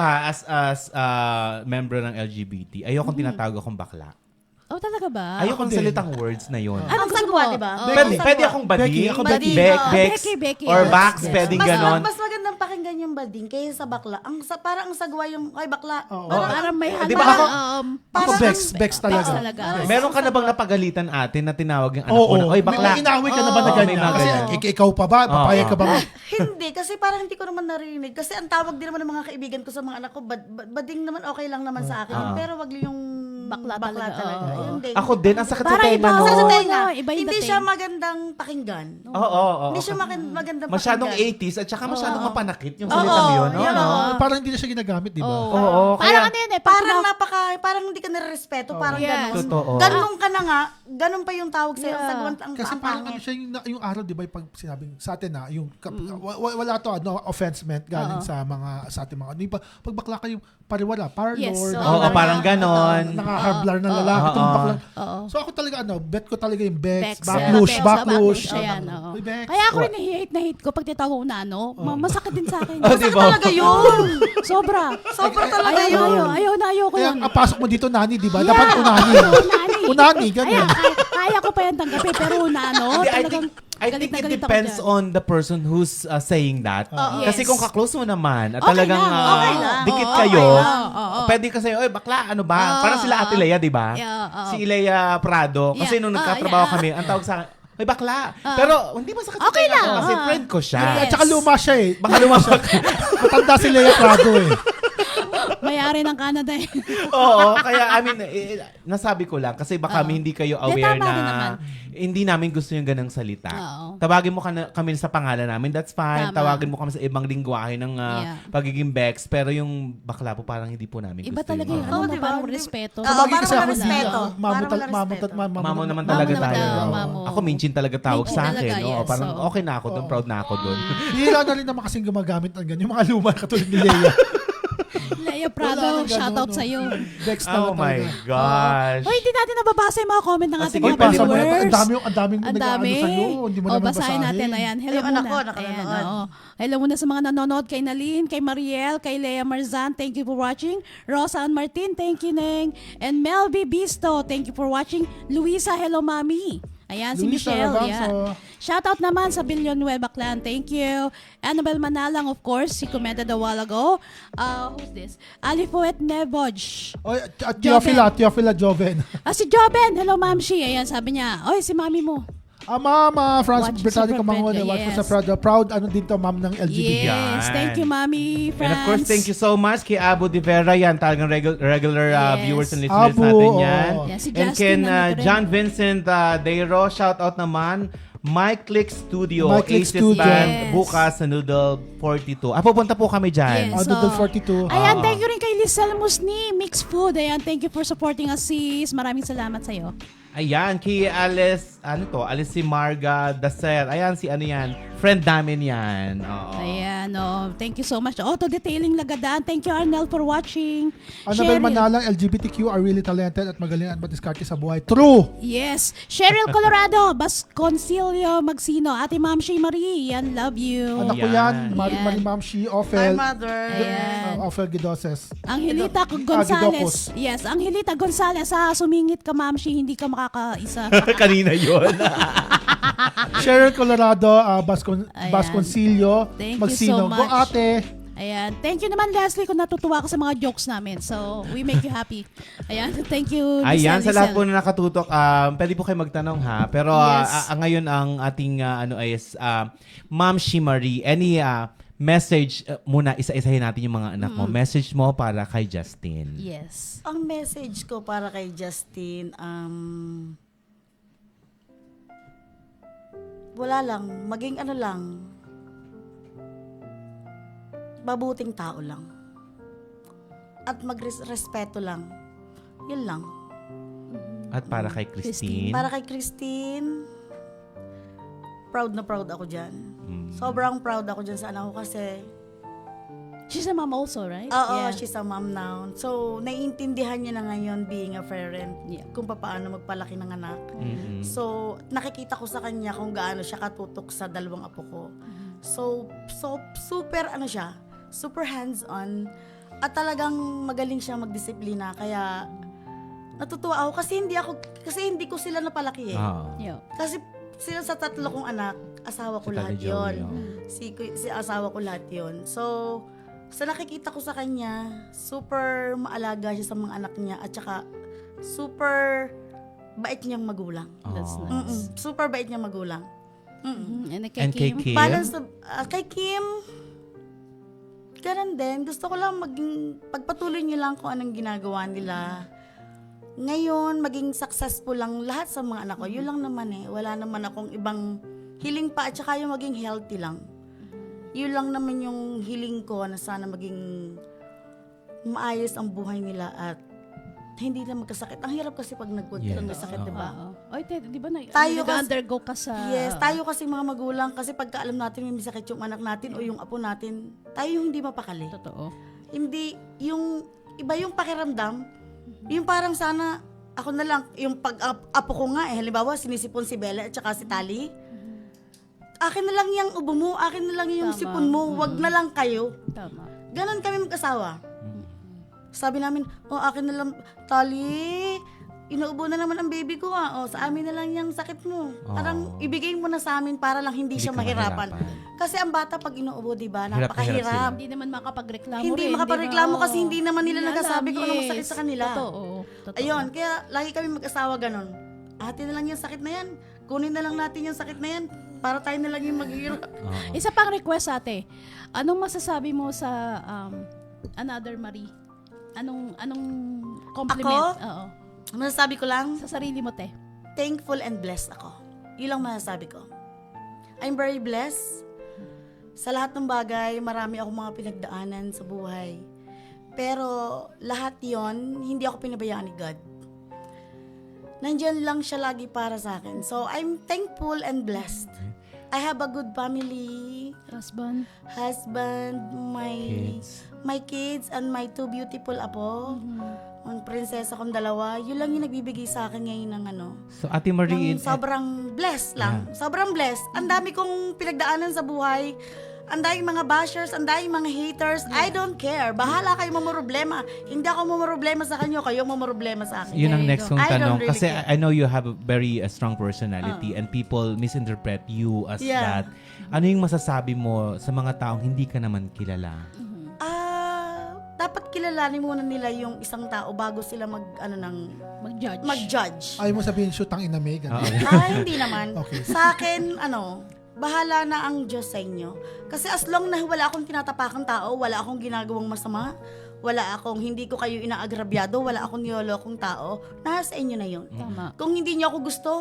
as member ng LGBT, ayokong tinatawag akong bakla. Oh, talaga ba? Ayokong din. salitang words na yun. Ano Ang gusto sagwa, mo? di ba? Oh. Pwede akong bading. Becky, ako Becky. Bex, Becky. or Yes, Bax, yes. pwedeng ganon. Mas magandang pakinggan yung bading kaysa sa bakla. Parang ang sagwa yung, ay bakla. Oo. Parang may Di ba ako- Ako Bex talaga. talaga. Meron ka na bang napagalitan atin na tinawag yung anak Oo, ko na, oy bakla? May inaway ka na ba na Oo, may ganyan? mga Kasi ganyan. ikaw pa ba? Papayag ka ba? Hindi, kasi parang hindi ko naman narinig. Kasi ang tawag din naman ng mga kaibigan ko sa mga anak ko, bading naman okay lang naman sa akin. Pero wag yung Bakla bakla talaga. talaga. Oo. Ayun din. Ako din, ang sakit sa Parang tenga iba, no. Sa Oo, tenga. no, iba yung Hindi dating. siya magandang pakinggan. Oo. Hindi siya magandang Masyadong pakinggan. 80s at saka masyadong mapanakit yung Oo, salita yun. No? yun, No? oo. Parang hindi na siya ginagamit, di ba? Oo, Parang kaya- ano yun eh. Parang hindi ka nare-respeto, parang Yes. ganun. Totoo. Ganun ka na nga, ganun pa yung tawag sa'yo. Yeah. Sagwan ang Kasi parang ano pangit. siya yung araw, di ba, pag sinabing sa atin na, yung, wala to, no offense meant galing sa ating mga, pag bakla kayo, pariwara, parlor, Yes, oo. Oo, parang ganon. nakahablar na lalaki, Oo. itong bakla. Oo. So ako talaga, bet ko talaga yung Bex, Bex, Backlush, yeah. Backlush. Bex, ayan, oo. Uy, Bex. Kaya ako rin hate ko pag titawag ko na ano. Masakit din sa akin. Oh, di ba? Talaga yun. Sobra. Sobra talaga yun. Ayaw ko Kaya yun. pasok mo dito, Nani, di ba? Yeah. Dapat unani. Unani. Unani, ganyan. Kaya ko pa yan tanggapin, pero na ano, Hindi, talagang I galit think na it galit ako depends dyan. on the person who's saying that. Kasi Yes. kung kaklose mo naman at Okay talagang lang, okay lang. dikit Oo, kayo, okay lang, oo. pwede kasi, oy bakla, ano ba? Parang sila Ate Lea, di ba? Yeah, oo. Si Lea Prado. Kasi Yeah. nung nagkatrabaho Yeah. kami, ang tawag sa akin, oy bakla. Pero hindi masakit sa Okay tenga ko lang, kasi oo. friend ko siya. Yes. At saka luma siya eh. Baka lumabak. Matanda si Lea Prado eh. May-ari ng Canada eh. Oo, kaya I mean, nasabi ko lang kasi baka hindi kayo aware tama din na naman. hindi namin gusto yung ganang salita. Oo. Tawagin mo kami sa pangalan namin, that's fine. Tama. Tawagin mo kami sa ibang lingwahe ng Yeah. pagiging Bex, pero yung bakla po parang hindi po namin Iba gusto talaga yun. yung Oo, ano, diba? parang respeto. Oo, Sabagay parang kasi ako, walang respeto. Mamo naman Mamo talaga naman tayo. daw, Oo. mamo. Ako minchin talaga tawag Minchin sa talaga, akin. Oo, yes. parang Oo. okay na ako doon, proud na ako doon. Hihira na rin naman kasing gumagamit ng ganyan. Yung mga luma katulad ni Lea. Lea Wala Prado, nang ganun, shoutout no? sa'yo. Bex na Oh my talaga. gosh. Hoy, hindi natin nababasa yung mga comment ng ating sige, mga pwede mo. viewers. Ang daming Ang nag-aano dami. sa'yo. Hindi mo naman basahin basahin. natin. Ayan, hello Yung muna. anak ko, nakanonood. Ayan, oo. Hello muna sa mga nanonood. Kay Nalin, kay Mariel, kay Lea Marzan. Thank you for watching. Rosa and Martin, thank you, Neng. And Melby Bisto, thank you for watching. Luisa, hello, Mami. Ayan, si Luisa Michelle. Rabanzo. Yan. Shoutout naman sa Villanueva Clan. Thank you. Annabel Manalang, of course. She commented a while ago. Who's this? Alifuet Neboj. Oy, at Teofila Joven. Si Joben. Hello, Ma'am Shi. Ayan, sabi niya. Oy, si Mami mo. Mama, France Watch Britannica sa Mangone. Proud, Watch yes. sa Proud. Proud, ano din to, ma'am ng LGBT. Yes. Yan. Thank you, Mami. And France. of course, thank you so much kay Abu De Vera yan. Talagang regular Yes. viewers and listeners Abu, natin oo. yan. Yeah, si And Justin ken nandito rin. John Vincent Deiro, shout out naman. Mike Click Studio, Mike Click Aces Studio. Band, Yes. bukas sa Noodle 42. Pupunta po kami dyan. Yes. Doodle So, 42. Ayan, thank you rin kay Lizelle Musni, Mixed Food. Ayan, thank you for supporting us, sis. Maraming salamat sa'yo. Ayan, kay Alice si Marga Dacer. Ayan, si ano yan, friend namin yan. Oo. Ayan, thank you so much. Auto-detailing Lagadan. Thank you, Arnel, for watching. Annabel Cheryl- Manalang, LGBTQ are really talented at magaling at madiskarte sa buhay. True! Yes. Cheryl Colorado, Basconcilio Magsino, Ate Ma'am Shea Marie. Yan, love you. Anak ko Yan. yan. Marie Yan. Marie Ma'am Shi, Hi, Ophel. mother. Ayan. Ophel Gidoses. Angelita Gidocos. Gonzales. Yes, Angelita Gonzales. Sumingit ka, Ma'am Shea, hindi ka makakaisa. Kanina yun. Cheryl Colorado, Ayan. Basconcillo, Thank you Magsino. so Go much. ate! Ayan. Thank you naman, Leslie, kung natutuwa ka sa mga jokes namin. So, we make you happy. Ayan. Thank you, Ayan, sa lahat Lisel. po na nakatutok, pwede po kayo magtanong ha. Pero Yes. ngayon ang ating Ma'am Shimari, any message muna, isa-isahin natin yung mga anak mo. Message mo para kay Justin. Yes. Ang message ko para kay Justin, wala lang, maging ano lang, mabuting tao lang. At magrespeto lang. Yun lang. At para kay Christine. Para kay Christine, proud na proud ako dyan. Mm. Sobrang proud ako dyan sa anak ko kasi, She's a mom also, right? oo, Yeah. she's a mom now. So, naiintindihan niya na ngayon being a parent, Yeah. kung paano magpalaki ng anak. Mm-mm. So, nakikita ko sa kanya kung gaano siya katutok sa dalawang apo ko. So super ano siya, super hands-on at talagang magaling siya magdisiplina. Kaya natutuwa ako kasi hindi ko sila napalaki eh. Yeah. Kasi sila sa tatlo kong anak, asawa ko Si lahat Tata Joey, 'yon. Si asawa ko lahat 'yon. So sa nakikita ko sa kanya, super maalaga siya sa mga anak niya at saka super bait niyang magulang. That's Oh. nice. Super bait niyang magulang. And And kay Kim? Balance kay Kim, ganun din. Gusto ko lang pagpatuloy niyo lang kung anong ginagawa nila. Ngayon, maging successful lang lahat sa mga anak ko. Yun lang naman eh. Wala naman akong ibang hiling pa at saka yung maging healthy lang. Yun lang naman yung hiling ko na sana maging maayos ang buhay nila at hindi na magkasakit. Ang hirap kasi pag Yes. nagkasakit, di ba? Oo. Oy, di ba Tayo nag-undergo ka sa... Yes, tayo kasi mga magulang, kasi pagka alam natin may sakit yung anak natin o yung apo natin, tayo yung hindi mapakali. Totoo. Hindi, yung iba yung pakiramdam, yung parang sana, ako na lang, yung pag-apo ko nga, halimbawa, sinisipon si Bella at saka si Tali, akin na lang yung ubo mo, akin na lang yung Tama. sipon mo, wag na lang kayo. Tama. Ganon kami mag-asawa. Sabi namin, akin na lang, Tali, inuubo na naman ang baby ko sa amin na lang yung sakit mo. Parang ibigay mo na sa amin para lang hindi siya ka mahirapan. Kasi ang bata pag inuubo, di ba, Hirap na hirap napakahirap. Hindi naman makapagreklamo Hindi rin. makapagreklamo di ba? kasi hindi naman nila Hindi nagsasabi alam, kung ano masakit sa kanila. Totoo. Ayun, kaya lagi kami mag-asawa ganon. Ate na lang yung sakit na yan. Kunin na lang natin yung sakit na yan para tayo na lang yung maghihirap. Isa pang request, ate. Anong masasabi mo sa Another Marie? Anong compliment? Ako? Oo. Masasabi ko lang, Sa sarili mo, te. thankful and blessed ako. Yun lang masasabi ko. I'm very blessed. Sa lahat ng bagay, marami akong mga pinagdaanan sa buhay. Pero lahat yon hindi ako pinabayaan ni God. Nandyan lang siya lagi para sa akin. So, I'm thankful and blessed. I have a good family, Husband. my kids, and my two beautiful apo. Ang prinsesa kong dalawa. Yun lang yung nagbibigay sa akin ngayon ng So, Ate Marie, ng sobrang blessed lang. Sobrang blessed. Ang dami kong pinagdaanan sa buhay. Ang daming mga bashers, ang daming mga haters. I don't care. Bahala kayo mamoroblema. Hindi ako mamoroblema sa kanyo, kayo mamoroblema sa akin. yun ang There you next go. kong I don't tanong. really Kasi care. I know you have a very strong personality and people misinterpret you as Yeah. that. Ano yung masasabi mo sa mga taong hindi ka naman kilala? Dapat kilalanin muna nila yung isang tao bago sila Mag-judge. mag-judge. Ayaw mo sabihin, shoot ang ina May, ganun. Hindi naman. Okay. Sa akin, bahala na ang Diyos sa inyo. Kasi as long na wala akong tinatapakang tao, wala akong ginagawang masama, hindi ko kayo inaagrabyado, wala akong nilolokong tao, nasa inyo na yun. Tama. Kung hindi niyo ako gusto,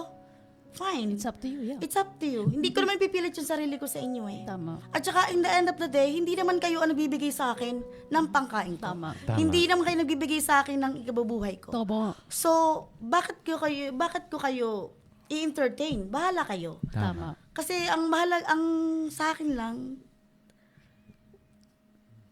fine. It's up to you, yeah. It's up to you. Hindi ko naman pipilit yung sarili ko sa inyo eh. Tama. At saka in the end of the day, hindi naman kayo ang nagbibigay sa akin ng pangkain ko. Tama. Tama. Hindi naman kayo nagbibigay sa akin ng ikabubuhay ko. Tama. So, bakit ko kayo i-entertain? Bahala kayo. Tama. Kasi ang sa akin lang,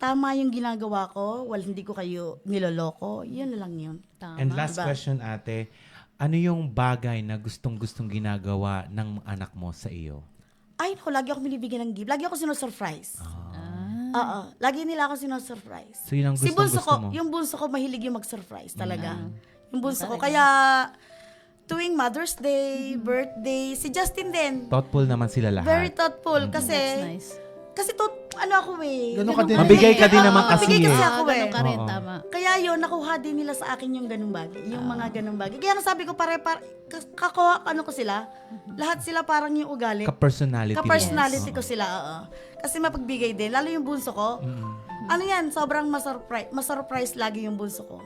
tama yung ginagawa ko, hindi ko kayo niloloko, yun na lang yun. Tama. And last Diba? question, ate. Ano yung bagay na gustong-gustong ginagawa ng anak mo sa iyo? Ay, naku, lagi ako binibigyan ng gift. Lagi ako sinosurprise. Oo, lagi nila ako sinosurprise. So, yun ang gustong-gusto mo? Yung bunso ko, mahilig yung mag-surprise talaga. Yung bunso ko. Kaya, tuwing Mother's Day, birthday, si Justin din. Thoughtful naman sila lahat. Very thoughtful. That's Kasi, nice. kasi ano ako eh. Ganun ka din. Mabigay ka din naman kasi Mabigay kasi eh. ako eh. Ganun ka rin, Oo. tama. Kaya yun, nakuha din nila sa akin yung ganung bagay. Yung mga ganung bagay. Kaya nga sabi ko, kakuha, ano ko sila, lahat sila parang yung ugali. Ka-personality. Ka-personality Yes. ko sila, oo. Kasi mapagbigay din. Lalo yung bunso ko. Ano yan, sobrang masurprise lagi yung bunso ko.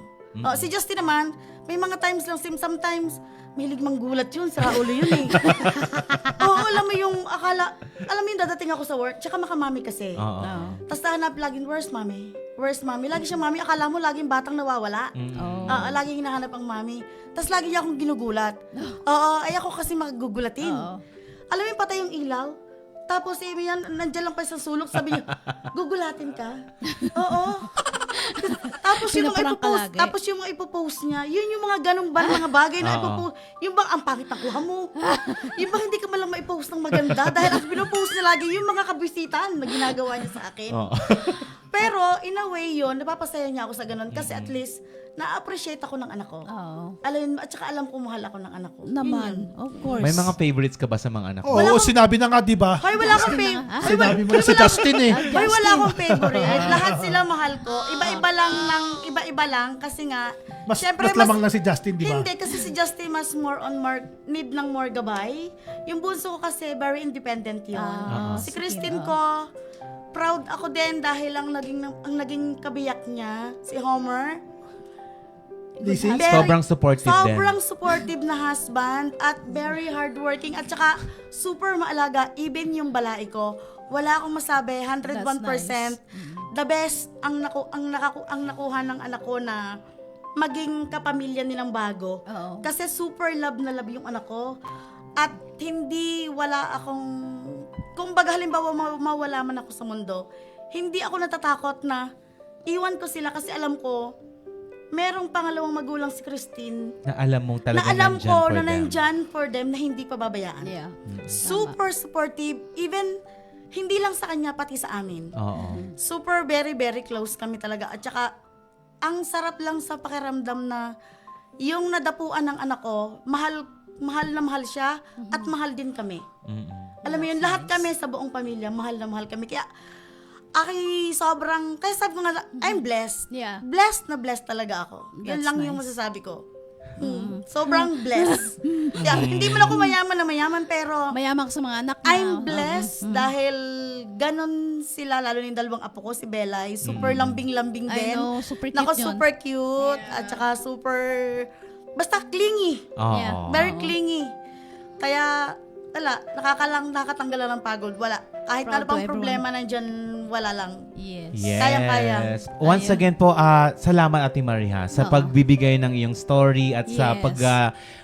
Si Justin naman, may mga times lang, sometimes, mahilig manggulat yun, sa ulo yun eh. Oo, alam mo yung alam mo yung dadating ako sa work, tsaka makamami kasi. Oo. Tapos nahanap laging, where's mommy? Where's mommy? Lagi siya mami, akala mo laging batang nawawala. Laging hinahanap ang mami. Tapos lagi niya akong ginugulat. Oo, ay ako kasi magugulatin. Alam mo yung patay yung ilaw? Tapos yan, nandiyan lang pa sa sulok, sabi niya, gugulatin ka? Oo. Tapos yung mga Pinaprank ka ipopost, lagi. tapos yung mga ipopost niya, yun yung mga ganong mga bagay na ipopost. Yung bang ang pangit ang kuha mo. Yung bang hindi ka malang maipost ng maganda dahil ang pinopost niya lagi yung mga kabisitan na ginagawa niya sa akin. Oo. Pero in a way yun, napapasaya niya ako sa ganun kasi at least na-appreciate ako ng anak ko. Oo. At saka alam ko mahal ako ng anak ko. Yun yun. Naman, of course. May mga favorites ka ba sa mga anak mo? Oo, sinabi na nga, di ba? Hoy, wala akong favorite. Sinabi mo na si Justin eh. Hoy, wala akong favorite. Lahat sila mahal ko. Iba-iba lang kasi nga Mas syempre, lamang lang si Justin, di ba? Hindi, kasi si Justin mas need ng more gabay. Yung bunso ko kasi very independent yun. Si Christine ko, proud ako din dahil ang naging kabiyak niya, si Homer. Lizzie? Sobrang supportive din. Sobrang supportive na husband at very hardworking at saka super maalaga. Even yung balai ko, wala akong masabi, 101%. That's nice. The best ang nakuha ng anak ko na maging kapamilya nilang bago. Oo. Kasi super love na love yung anak ko. At hindi wala akong, kung baga halimbawa mawala man ako sa mundo, hindi ako natatakot na iwan ko sila kasi alam ko, merong pangalawang magulang si Christine Na alam mong na talaga alam nandyan ko for na them. nandyan for them na hindi pababayaan. Yeah. Super supportive, even hindi lang sa kanya, pati sa amin. Oo. Super very, very close kami talaga. At saka, ang sarap lang sa pakiramdam na yung nadapuan ng anak ko, mahal na mahal siya at mahal din kami. Alam mo yun, lahat kami sa buong pamilya, mahal na mahal kami. Kaya, kaya sabi ko nga, I'm blessed. Yeah. Blessed na blessed talaga ako. Yun That's lang yung nice. masasabi ko. Sobrang blessed. Kaya, hindi man ako mayaman, pero Mayaman ka sa mga anak na. I'm blessed dahil ganon sila, lalo na yung dalawang apo ko, si Belay. Super lambing-lambing I din. know, super cute Nako, yun. super cute. At saka super, basta clingy. Oo. Yeah. Very clingy. Kaya, wala, nakakatanggal lang ng pagod. Wala. Kahit Proud ano pang to problema nandyan, wala lang. Yes. Yes. Kayang-kaya. Once again po, salamat Ate Maria sa Oo. pagbibigay ng iyong story at sa Yes.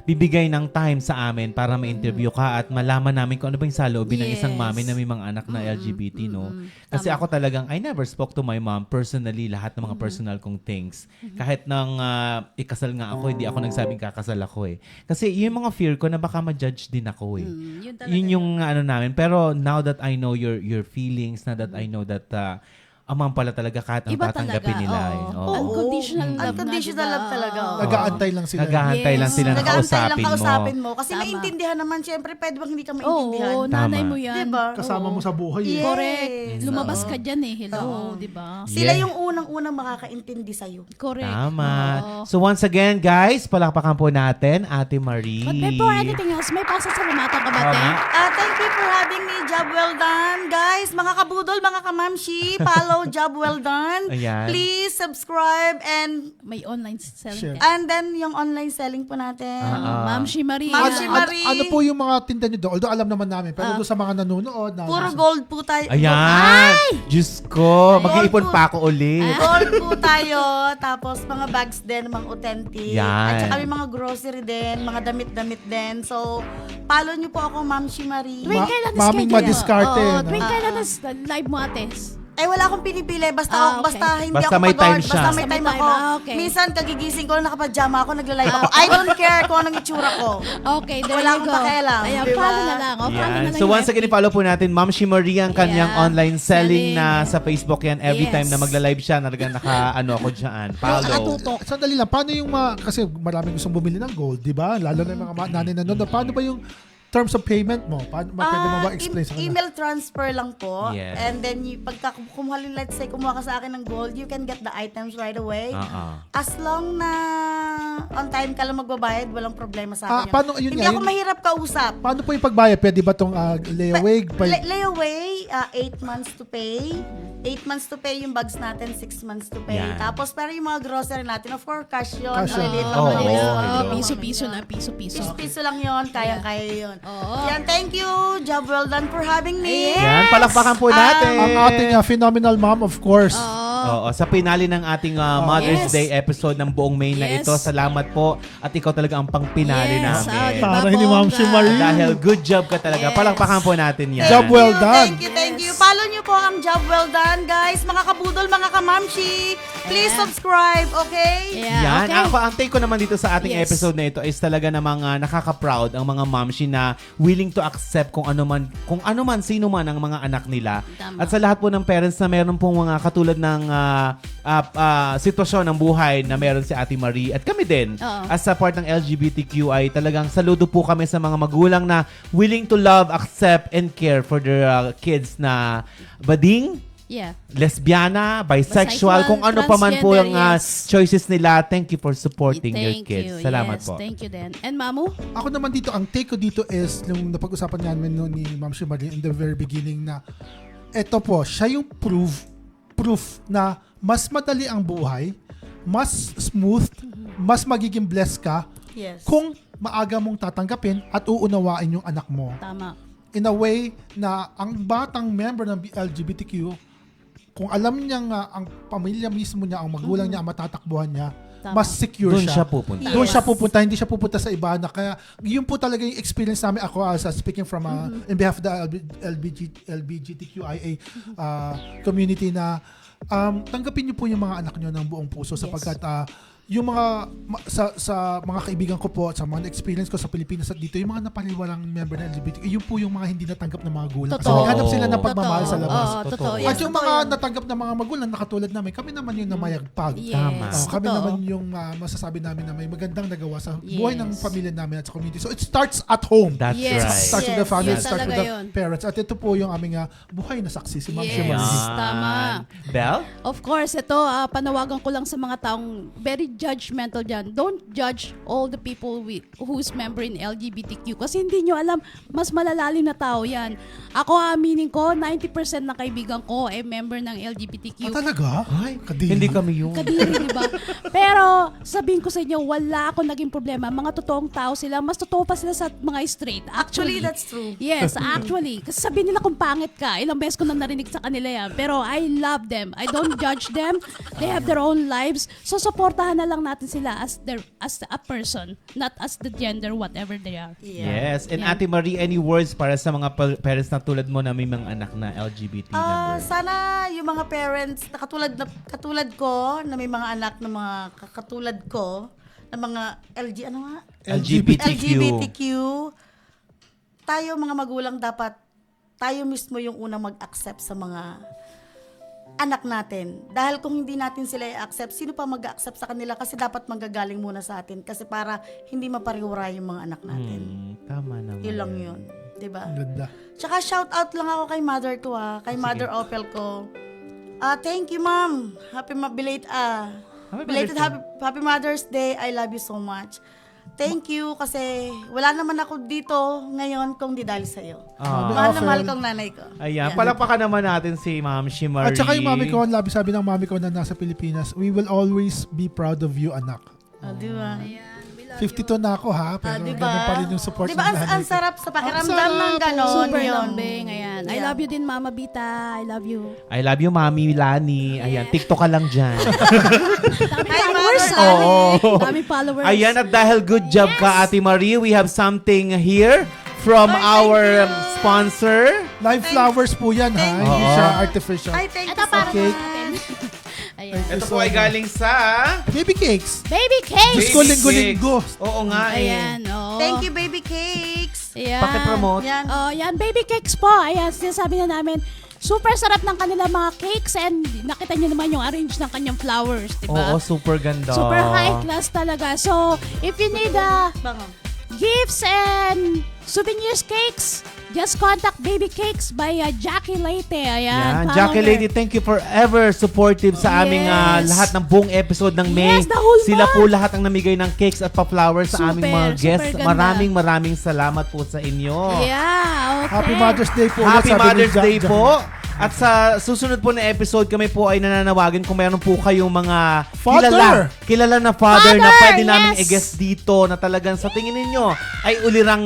pagbibigay ng time sa amin para ma-interview ka at malaman namin kung ano ba yung saloobin ng isang Yes. mami na may mga anak na LGBT, no? Kasi ako talagang, I never spoke to my mom personally, lahat ng mga personal kong things. Kahit nang ikasal nga ako, hindi ako nagsabing kakasal ako eh. Kasi yung mga fear ko na baka ma-judge din ako eh. Yun talaga. Yun yung ano namin. Pero now that I know your feelings, now that I know that amang pala talaga kahit ang Iba tatanggapin talaga, nila. oo. Eh. Oo. Unconditional love na, Unconditional diba? love talaga. Oo. Nag-aantay lang sila. Nag-aantay lang Yes. sila na Nag-aantay lang kausapin mo. kausapin mo. Kasi Tama. maintindihan naman, syempre, pwede bang hindi ka maintindihan? Oo, nanay Tama. mo yan. Diba? Kasama mo sa buhay eh. Yes. Correct. Lumabas Oo. ka dyan eh. Hello, di ba? Sila Yeah. yung unang-unang makakaintindi sa'yo. Correct. Tama. Oo. So once again, guys, palakpakan po natin, Ate Marie. But before anything else, may pasasalamatan ka ba, Oo te? nga. Thank you for having me. Job well done. Guys, mga kabudol, mga kamamshi, follow Job well done. Ayan. Please subscribe and May online selling Sure. ka. then yung online selling po natin. Ma'am Shi Maria. Ma'am Shi Marie. Ano po yung mga tinda nyo doon? Although alam naman namin, pero doon sa mga nanonood. Puro gold po tayo. Ayan. Diyos ko. Mag-iipon Gold pa ako ulit. Gold po tayo. Tapos mga bags din, mga authentic. Yan. At saka may mga grocery din, mga damit-damit din. So, follow nyo po ako, Ma'am Shi Marie. Tuwing kailan Maming schedule? madiskarte. Oo, no? tuwing kailan live mo, ate? Wala akong pinipili. Basta, Okay. basta hindi Basta ako may pagod. time siya. Basta may Basta may time time. ako. Okay. Minsan, kagigising ko, nakapajama ako, nagla-live ako. I don't care kung anong itsura ko. Okay, there Wala you akong go. pakialam, Ayan, diba? follow na lang. Follow na Yan. lang So yung once again, FB. i-follow po natin Ma'am Shi Marie ang kanyang Yeah. online selling Selling. na sa Facebook yan. Every Yes. time na magla-live siya, talagang naka-ano ako dyan. Follow. Nakatutok. Sandali lang, paano yung kasi maraming gustong bumili ng gold, di ba? Lalo na yung mga nanay nanonood. Paano ba yung terms of payment mo? Pwede mo ba explain sa kanila? Email transfer lang po. Yes. And then, pagka kumuha, let's say, kumuha ka sa akin ng gold, you can get the items right away. As long na on time ka lang magbabayad, walang problema sa akin. Paano, yun Hindi nga, ako mahirap kausap. Paano po yung pagbayad? Pwede ba itong layaway? Layaway, 8 months to pay. 8 months to pay yung bags natin, 6 months to pay. Yan. Tapos, pero yung mga grocery natin, of course, cash yun. Cash yun. Maliliit Oh, lang naman yun. hello. Piso-piso na, piso-piso. Piso-piso lang yun, kayang-kaya yun. Oo. Yan, thank you. Job well done for having me. Yan, palakpakan po natin. Ang ating phenomenal mom, of course. Oo, sa pinali ng ating Mother's Yes. Day episode ng buong May na Yes. ito. Salamat po. At ikaw talaga ang pangpinali Yes, namin. diba, Para ni Ma'am bongga? Shimari. Dahil good job ka talaga. Yes. Palakpakan po natin yan. Job well done. Thank you. Follow nyo po ang Job Well Done, guys. Mga kabudol, mga kamamshi. Please subscribe, okay? Yan. Yeah, okay. Ako, ang take ko naman dito sa ating Yes. episode na ito is talaga namang nakaka-proud ang mga momshi na willing to accept kung ano man, sino man ang mga anak nila. Tama. At sa lahat po ng parents na meron pong mga katulad ng sitwasyon ng buhay na meron si Ate Marie at kami din Oo. as a part ng LGBTQI, talagang saludo po kami sa mga magulang na willing to love, accept, and care for their kids na bading, Yeah. lesbiana, bisexual, Bisexual, kung ano pa man po yung transgender, yes. choices nila. Thank you for supporting your Thank kids. you. Salamat Yes, po. thank you din. And Mamu? Ako naman dito, ang take ko dito is yung napag-usapan namin noon ni Ma'am Shimari in the very beginning na eto po, siya yung proof na mas madali ang buhay, mas smooth, mas magiging blessed ka Yes. kung maaga mong tatanggapin at uunawain yung anak mo. Tama. In a way na ang batang member ng LGBTQ, kung alam niya nga ang pamilya mismo niya, ang magulang niya, ang matatakbuhan niya, Tama. mas secure Doon siya siya. pupunta. Doon Yes. siya pupunta, hindi siya pupunta sa iba na kaya yun po talaga yung experience namin ako as speaking from in behalf of the LGBTQIA community na tanggapin niyo po yung mga anak niyo ng buong puso sapagkat yung mga sa mga kaibigan ko po, sa mga experience ko sa Pilipinas at dito, yung mga napaniwalang member ng LGBT, yun po yung mga hindi natanggap ng mga gulang. Kasi Totoo. naghanap sila ng pagmamahal sa labas. Oo, totoo. At Yes, yung mga natanggap ng mga magulang na katulad namin, kami naman yung namayagpag. Yes, Tama. Kami totoo. naman yung masasabi namin na may magandang nagawa sa Yes. buhay ng pamilya namin at sa community. So it starts at home. That's Yes. right. Starts with the family, Yes, starts with talaga the yun. parents. At ito po yung aming buhay na saksi, si Ma'am Yes. Shimari. Tama. Bel? Of course, ito, panawagan ko lang sa mga taong very judgmental dyan. Don't judge all the people who's member in LGBTQ kasi hindi nyo alam, mas malalalim na tao yan. Ako, aminin ko, 90% ng kaibigan ko ay member ng LGBTQ. Talaga? Ay, Kadiri. hindi kami yun. Kadiri, di ba? Pero sabihin ko sa inyo, wala ako naging problema. Mga totoong tao sila, mas totoo pa sila sa mga straight. Actually, that's true. Yes, actually. Kasi sabihin nila kung pangit ka. Ilang beses ko na narinig sa kanila yan. Pero I love them. I don't judge them. They have their own lives. So, supportahan na lang natin sila as a person, not as the gender, whatever they are. Yes. And Yeah. Ate Marie, any words para sa mga parents na tulad mo na may mga anak na LGBT member? Sana yung mga parents na katulad ko, na may mga anak na mga katulad ko, na mga LGBTQ, tayo mga magulang dapat, tayo mismo yung unang mag-accept sa mga anak natin. Dahil kung hindi natin sila i-accept, sino pa mag-accept sa kanila? Kasi dapat manggagaling muna sa atin. Kasi para hindi mapariwara yung mga anak natin. Tama naman. Yun lang yun. Diba? Ang ganda. Tsaka shout out lang ako kay mother ko kay Mother Opel ko. Thank you, ma'am. Belated happy Mother's Day. I love you so much. Thank you kasi wala naman ako dito ngayon kung di dahil sa'yo. Mahal na mahal kong nanay ko. Ayan, Yan. palakpakan naman natin si Ma'am Shimari. At saka yung mami ko, sabi ng mami ko na nasa Pilipinas, we will always be proud of you, anak. Di ba? 52 na ako ha, pero Di ganun ba? pa rin yung support Di ba ng nanay ang ko. sarap sa pakiramdam Ang ng sarap. ganon? Super yun. lambing. Ayan. I Yeah. love you din, Mama Bita. I love you. I love you, Mami Lani. Ayan, TikTok ka lang dyan. Dami Hi, followers, Mother. Oo. Dami followers. Ayan, at dahil good job ka, Ate Marie, we have something here from our sponsor. Live flowers po yan ha, hindi you. siya artificial. Ay, thank Ito you so para sa Okay. natin. Ayan. Ito po ay galing sa... Baby cakes. Baby cakes! Diyos ko, linggo-linggo. Oo nga eh. Ayan, oo. Thank you, baby cakes. Ayan. Pakipromote. Yan. Oh, yan, baby cakes po. Ayan, sinasabi na namin, super sarap ng kanila mga cakes and nakita niyo naman yung arrange ng kanyang flowers, di ba? Oo, super ganda. Super high class talaga. So, if you need Bango. gifts and Souvenirs Cakes. Just contact Baby Cakes by Jackie Leyte. Ayan. Yan, follow Jackie her. Lady, thank you forever supportive sa aming Yes. lahat ng buong episode ng May. Yes, the whole Sila month. po lahat ang namigay ng cakes at pa-flowers sa aming mga Super, guests. super ganda. Maraming salamat po sa inyo. Yeah, okay. Happy Mother's Day po. ulit, Happy sabi ni Mother's Day Jack. po. At sa susunod po na episode, kami po ay nananawagan kung meron po kayong mga Father. kilala na father na Father, pwede namin yes. i-guest dito na talagang sa tingin ninyo ay ulirang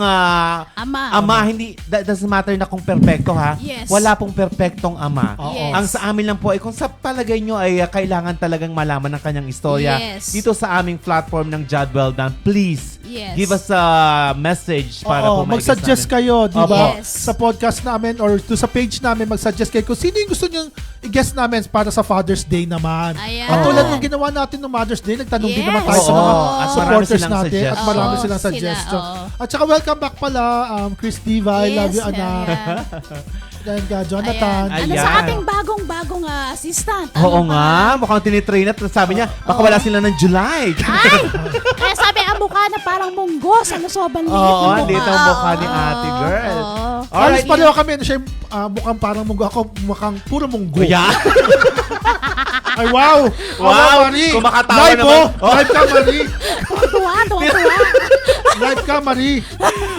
Ama. Hindi, doesn't matter na kung perfecto ha. Yes. Wala pong perfectong ama. Yes. Ang sa amin lang po ay kung sa palagay nyo ay kailangan talagang malaman ng kanyang istorya Yes. dito sa aming platform ng Jad Well Done, please Yes. give us a message para Oo, po mag-suggest namin. kayo, di ba? Yes. Sa podcast namin or to sa page namin, mag-suggest kayo kung sino yung gusto nyo i-guest namin para sa Father's Day naman. Ayan. At tulad ng ginawa natin ng Mother's Day, nagtanong din Yes. naman tayo sa Oo, mga at marami supporters silang natin. At suggestions. marami Oo, silang sila, suggestions. oo. At saka welcome back pala, Chris Diva, I love you, Yes, anak. ayan. Then Jonathan. Ayan. Ano Ayan. sa ating bagong assistant? Oo Ano nga, ba? mukhang tinitrain at sabi niya, baka wala sila ng July. Ay! Kaya sabi, ang mukha na parang munggo sa sobrang liit Oo, ng dito mukha. ang mukha ni ate girl. Oo. Alis pareho kami. Siya mukhang parang munggo. Ako mukhang puro munggo. Yeah. Ay, wow! Wow! Marie! Kumakatawan Live, naman. oh! Live ka, Marie! Tuwa. Live ka, Marie!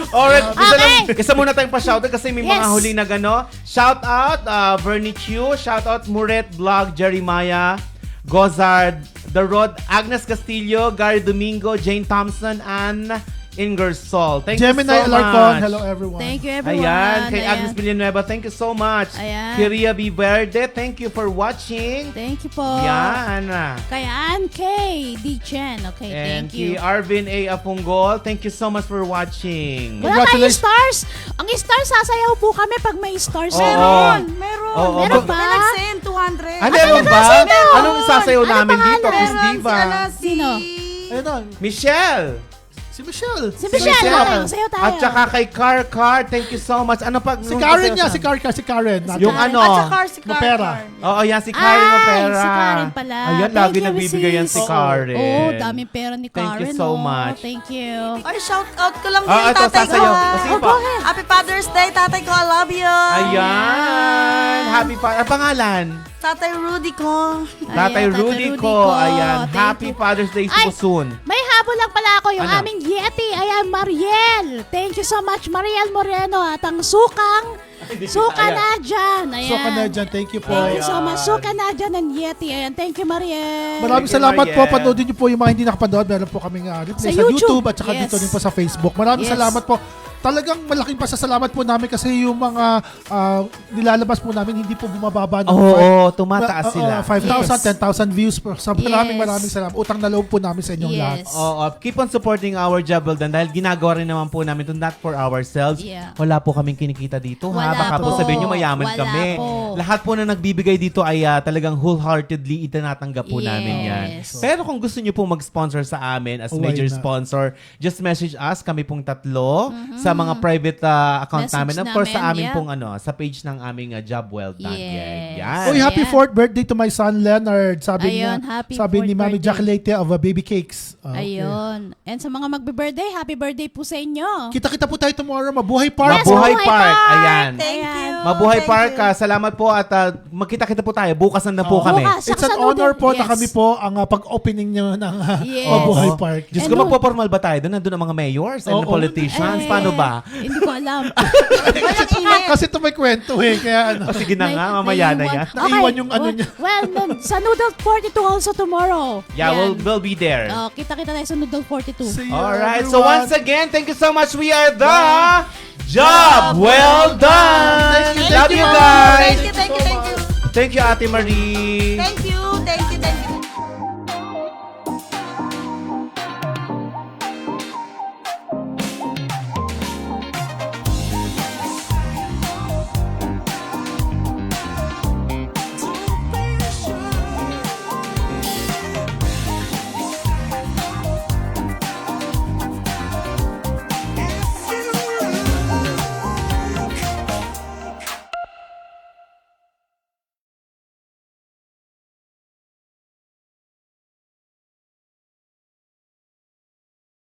Alright, Okay. isa muna tayong pa-shoutout kasi may mga Yes. huli na gano. Shoutout, Bernie Chu. Shoutout, Muret Vlog, Jeremiah, Gozard, The Rod, Agnes Castillo, Gary Domingo, Jane Thompson, and Ingersoll. Thank Gemini you so Alarcon, much. hello everyone. Thank you, everyone. Ayan, kay Ayan. Agnes Villanueva, thank you so much. Ayan. Kiria B. Verde, thank you for watching. Thank you po. Yan. Kay Ann K. D. Chen. Okay, And thank you. kay Arvin A. Apunggol, thank you so much for watching. Wala tayong Congratulations. stars. Ang stars, sasayaw po kami pag may stars. Oo. Meron. Oo. Meron ba? May nag-send 200. Ano meron ba? meron? Anong isasayaw Ano namin pangalan? dito, Chris Meron Diva? Sino? Ayun na, Michelle. si Michelle. Si Michelle. Okay, sayaw tayo. At saka kay Car, thank you so much. Ano pa? Si Karen niya, si Karen. Yung Karen. ano? At saka si Mapera. Karen. Oo, yan, si Karen Opera. si Karen pala. Ayan, Thank lagi you, nagbibigay yan si sis. Karen. Oo, daming pera ni Karen. Thank you so oh. much. Thank you. Ay, shout out ko lang din Ah, ito, tatay ko. sasayaw. Sige Oh, po. go ahead. Happy Father's Day, tatay ko. I love you. Ayan. Happy pa. Ang pangalan? Tatay Rudy ko. Tatay Rudy ko. Ayan. Thank Happy you. Father's Day Ay, po soon. May habol lang pala ako yung Ano? aming Yeti. Ayan, Mariel. Thank you so much, Mariel Moreno. At ang Sukang. Suka na dyan. Ayan. So ka na dyan, thank you po. Thank you so much. Suka na dyan ng Yeti. Ayan. Thank you, Mariel. Maraming Thank you, salamat po. Mariel. Panoodin niyo po yung mga hindi nakapanood. Meron po kaming replay Sa sa YouTube, YouTube. at saka Yes. dito din po sa Facebook. Maraming Yes. salamat po. Talagang malaking pasasalamat po namin kasi yung mga nilalabas po namin hindi po bumababa ng Oo, tumataas sila. 5,000, Yes. 10,000 views po. So, maraming Yes. salamat. Utang na loob po namin sa inyong lahat. Yes. Oo, keep on supporting our Job Well Done dahil ginagawa rin naman po namin ito not for ourselves. Yeah. Wala po kaming kinikita dito ha. Wala Baka po po. sabihin nyo mayaman Wala kami. po. Lahat po na nagbibigay dito ay talagang wholeheartedly itinatanggap po namin yan. Yes. Pero kung gusto nyo po mag-sponsor sa amin as Why major not? sponsor, just message us, kami pong tatlo, sa mga private account Message namin. Of course, sa namin, amin yeah. pong sa page ng aming Job Well Done. Yes. Yan. Uy, happy Ayan. 4th birthday to my son Leonard. Sabi Ayun, niya, happy sabi ni 4th Mami birthday. Jack Leyte of Baby Cakes. Okay. Ayun. And sa mga magbe-birthday, happy birthday po sa inyo. Kita-kita po tayo tomorrow. Mabuhay Park. Yes, Mabuhay Mabuhay Park. Park. Ayan. Thank Ayan. you. Mabuhay Thank Park. you. Salamat po at magkita-kita po tayo. Bukas na po Oo. kami. Bukas. It's Sa an honor noodle. po na Yes. kami po ang pag-opening nyo ng Yes. Mabuhay Oo. Park. Diyos And ko, no- magpo-formal ba tayo doon? Nandun ang mga mayors and Oo. politicians. Paano ba? Hindi ko alam. Kasi ito may kwento eh. Kaya ano. O sige na nga, mamaya na yan. Naiwan yung ano niya. Well, sa Noodle 42 also tomorrow. Yeah, Yan. we'll be there. Oh, kita-kita tayo sa Noodle 42. See you, Alright, so everyone. once again, thank you so much. We are the Job Well Done. Thank you, Love you Ma'am. guys. Thank you, thank you, thank you. Thank you, Ate Marie. Thank you.